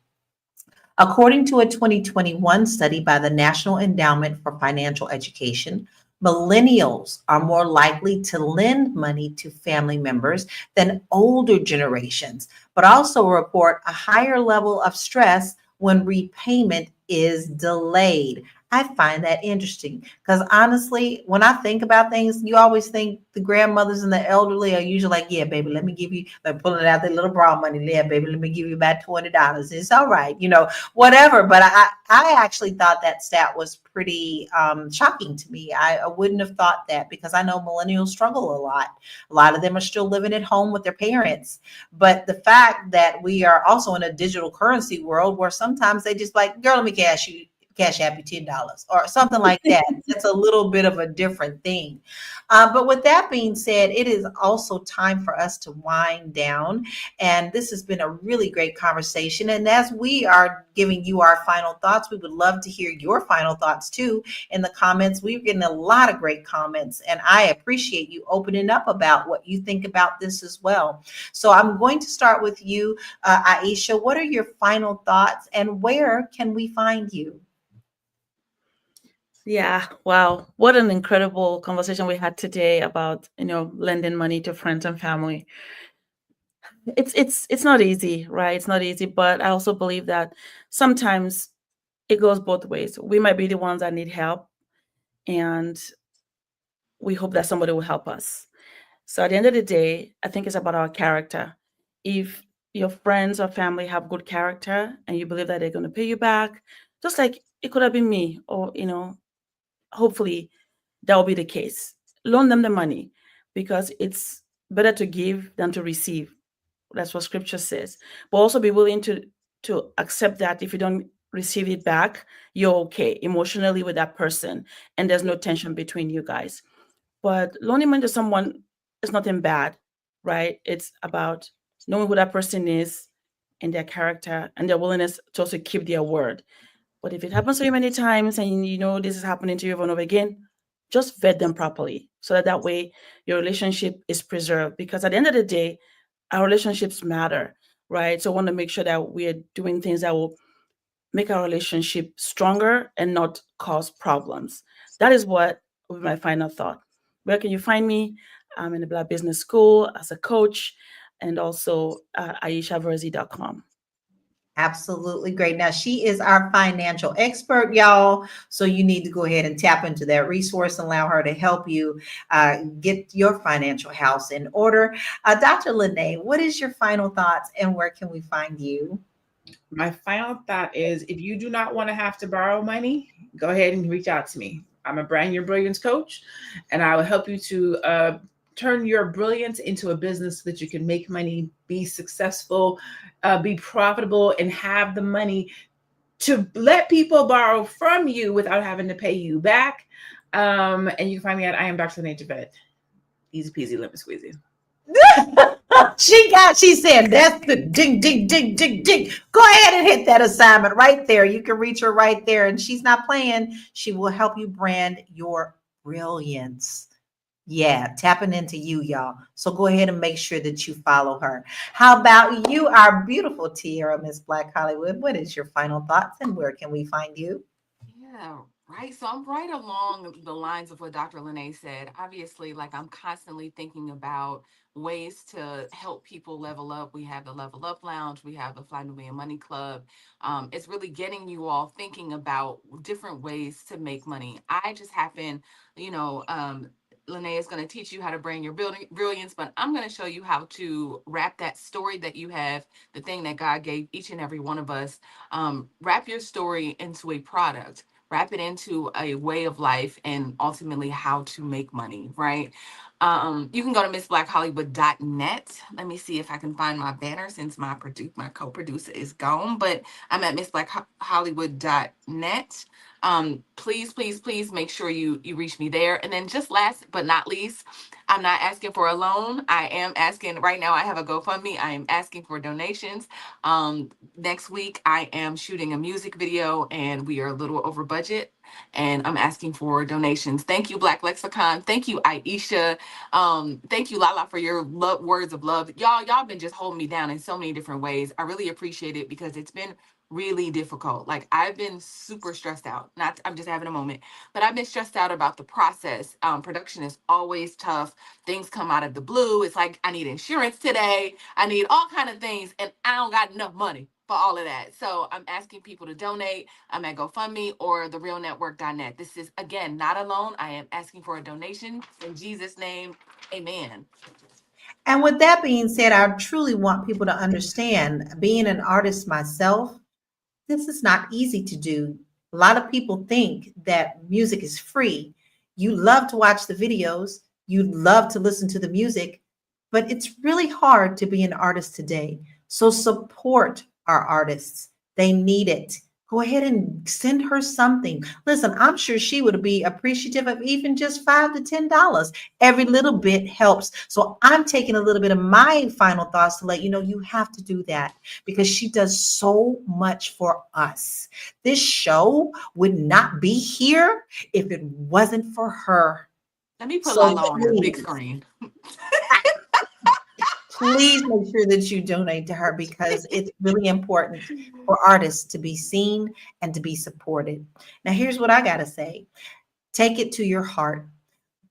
According to a 2021 study by the National Endowment for Financial Education, millennials are more likely to lend money to family members than older generations, but also report a higher level of stress when repayment is delayed. I find that interesting because honestly, when I think about things, you always think the grandmothers and the elderly are usually like, yeah, baby, let me give you, like pulling out their little bra money. Yeah, baby, let me give you about $20. It's all right, whatever. But I actually thought that stat was pretty shocking to me. I wouldn't have thought that because I know millennials struggle a lot. A lot of them are still living at home with their parents. But the fact that we are also in a digital currency world where sometimes they just like, girl, let me cash app you $10 or something like that. That's a little bit of a different thing. But with that being said, it is also time for us to wind down. And this has been a really great conversation. And as we are giving you our final thoughts, we would love to hear your final thoughts too in the comments. We're getting a lot of great comments, and I appreciate you opening up about what you think about this as well. So I'm going to start with you, Aisha. What are your final thoughts, and where can we find you? Yeah, wow. What an incredible conversation we had today about, lending money to friends and family. It's not easy, right? It's not easy, but I also believe that sometimes it goes both ways. We might be the ones that need help, and we hope that somebody will help us. So at the end of the day, I think it's about our character. If your friends or family have good character and you believe that they're going to pay you back, just like it could have been me, or hopefully that will be the case. Loan them the money because it's better to give than to receive. That's what scripture says. But also be willing to accept that if you don't receive it back, you're okay emotionally with that person and there's no tension between you guys. But loaning money to someone is nothing bad, right? It's about knowing who that person is and their character and their willingness to also keep their word. But if it happens so many times and this is happening to you over and over again, just vet them properly so that way your relationship is preserved. Because at the end of the day, our relationships matter, right? So I want to make sure that we are doing things that will make our relationship stronger and not cause problems. That is what would be my final thought. Where can you find me? I'm in the Black Business School as a coach and also AishaVerzi.com. Absolutely great. Now, she is our financial expert, y'all. So you need to go ahead and tap into that resource and allow her to help you get your financial house in order. Dr. Lene, what is your final thoughts and where can we find you? My final thought is if you do not want to have to borrow money, go ahead and reach out to me. I'm a Brand Your Brilliance coach, and I will help you to turn your brilliance into a business so that you can make money, be successful, be profitable, and have the money to let people borrow from you without having to pay you back. And you can find me at I am Dr. Lene Javette. Easy peasy, lemon squeezy. She said that's the ding, ding, ding, ding, ding. Go ahead and hit that assignment right there. You can reach her right there, and she's not playing. She will help you brand your brilliance. Yeah, tapping into you, y'all. So go ahead and make sure that you follow her. How about you, our beautiful Tiara, Miss Black Hollywood? What is your final thoughts and where can we find you? Yeah, right. So I'm right along the lines of what Dr. Lene said. Obviously, like I'm constantly thinking about ways to help people level up. We have the Level Up Lounge, we have the Fly Nubian Money Club. It's really getting you all thinking about different ways to make money. I just happen, you know, Lene is going to teach you how to bring your brilliance, but I'm going to show you how to wrap that story that you have, the thing that God gave each and every one of us. Wrap your story into a product, wrap it into a way of life, and ultimately how to make money, right? You can go to missblackhollywood.net. Let me see if I can find my banner since my co-producer is gone, but I'm at missblackhollywood.net. Please, please, please make sure you reach me there. And then just last but not least, I'm not asking for a loan. I am asking right now. I have a GoFundMe. I am asking for donations. Next week, I am shooting a music video and we are a little over budget and I'm asking for donations. Thank you, Black Lexicon. Thank you, Aisha. Thank you, Lala, for your words of love. Y'all been just holding me down in so many different ways. I really appreciate it because it's been really difficult. Like I've been super stressed out. I'm just having a moment, but I've been stressed out about the process. Production is always tough. Things come out of the blue. It's like I need insurance today. I need all kind of things, and I don't got enough money. for all of that. So I'm asking people to donate. I'm at GoFundMe or therealnetwork.net. This is, again, not a loan. I am asking for a donation in Jesus' name. Amen. And with that being said, I truly want people to understand, being an artist myself, this is not easy to do. A lot of people think that music is free. You love to watch the videos, you love to listen to the music, but it's really hard to be an artist today. So support our artists. They need it. Go ahead and send her something. Listen, I'm sure she would be appreciative of even just $5 to $10. Every little bit helps. So I'm taking a little bit of my final thoughts to let you know you have to do that, because she does so much for us. This show would not be here if it wasn't for her. Let me put So Lala on the big please, screen. please make sure that you donate to her, because it's really important for artists to be seen and to be supported. Now, here's what I got to say. Take it to your heart.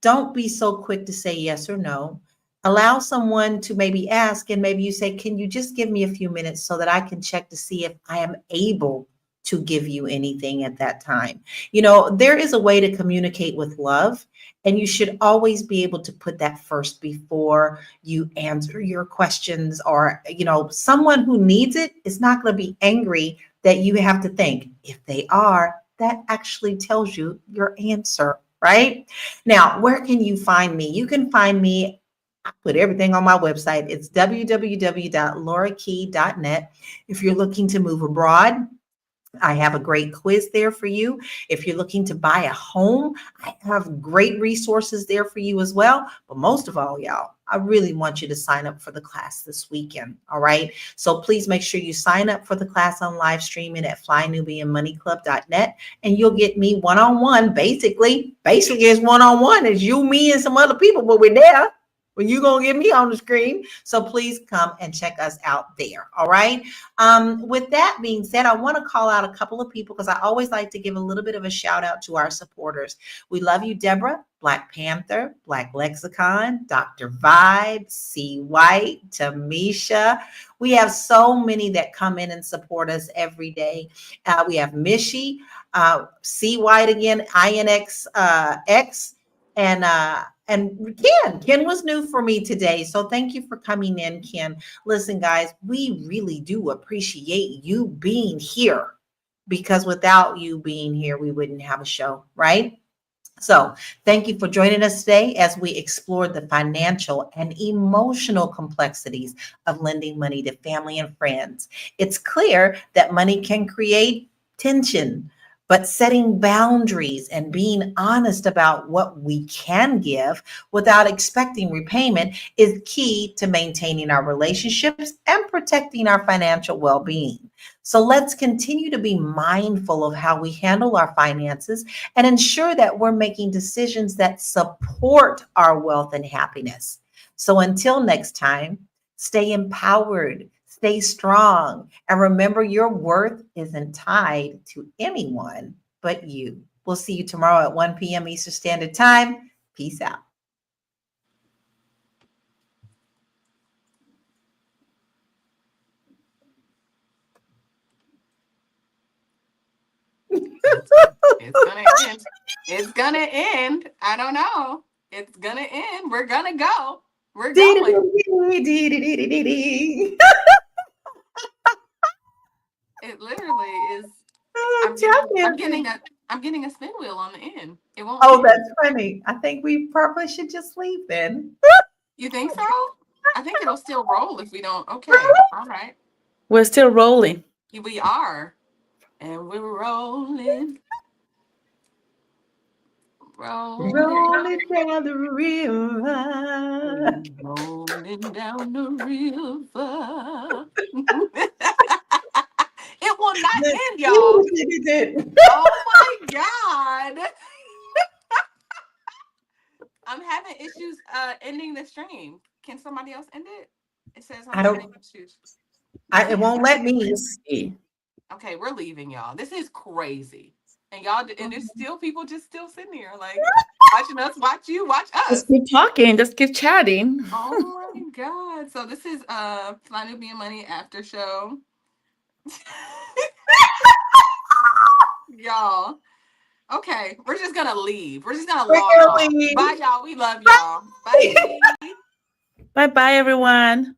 Don't be so quick to say yes or no. Allow someone to maybe ask, and maybe you say, can you just give me a few minutes so that I can check to see if I am able to give you anything at that time. You know, there is a way to communicate with love, and you should always be able to put that first before you answer your questions. Or, you know, someone who needs it is not going to be angry that you have to think. If they are, that actually tells you your answer, right? Now, where can you find me? You can find me. I put everything on my website. It's www.laurakey.net. If you're looking to move abroad, I have a great quiz there for you. If you're looking to buy a home, I have great resources there for you as well. But most of all, y'all, I really want you to sign up for the class this weekend. All right. So please make sure you sign up for the class on live streaming at flynubianmoneyclub.net, and you'll get me one-on-one. Basically it's one-on-one. It's you, me, and some other people, but we're there when you're going to get me on the screen. So please come and check us out there. All right. With that being said, I want to call out a couple of people, because I always like to give a little bit of a shout out to our supporters. We love you, Deborah, Black Panther, Black Lexicon, Dr. Vibe, C. White, Tamisha. We have so many that come in and support us every day. We have Mishi, C. White again, INX X, and Ken was new for me today. So thank you for coming in, Ken. Listen, guys, we really do appreciate you being here, because without you being here, we wouldn't have a show, right? So thank you for joining us today as we explored the financial and emotional complexities of lending money to family and friends. It's clear that money can create tension, but setting boundaries and being honest about what we can give without expecting repayment is key to maintaining our relationships and protecting our financial well-being. So let's continue to be mindful of how we handle our finances and ensure that we're making decisions that support our wealth and happiness. So until next time, stay empowered, stay strong, and remember your worth isn't tied to anyone but you. We'll see you tomorrow at 1 p.m. Eastern Standard Time. Peace out. It's gonna end. It's gonna end. I don't know. It's gonna end. We're gonna go. We're going. It literally is. I'm getting a spin wheel on the end. It won't. Oh, end. that's funny. I think we probably should just leave then. You think so? I think it'll still roll if we don't. Okay. All right. We're still rolling. We are. And we're rolling. Rolling down the river. Rolling down the river. It will not end, y'all. Oh my God. I'm having issues ending the stream. Can somebody else end it? It says I'm having issues. It won't let me. Okay, we're leaving, y'all. This is crazy. And y'all, and there's still people just still sitting here, like watching us, watch us. Just keep talking, just keep chatting. Oh my God. So this is Fly Nubian Money after show. Y'all. Okay, we're just gonna leave. We're just gonna We're log gonna off. leave. Bye, y'all. We love y'all. Bye. Bye bye, everyone.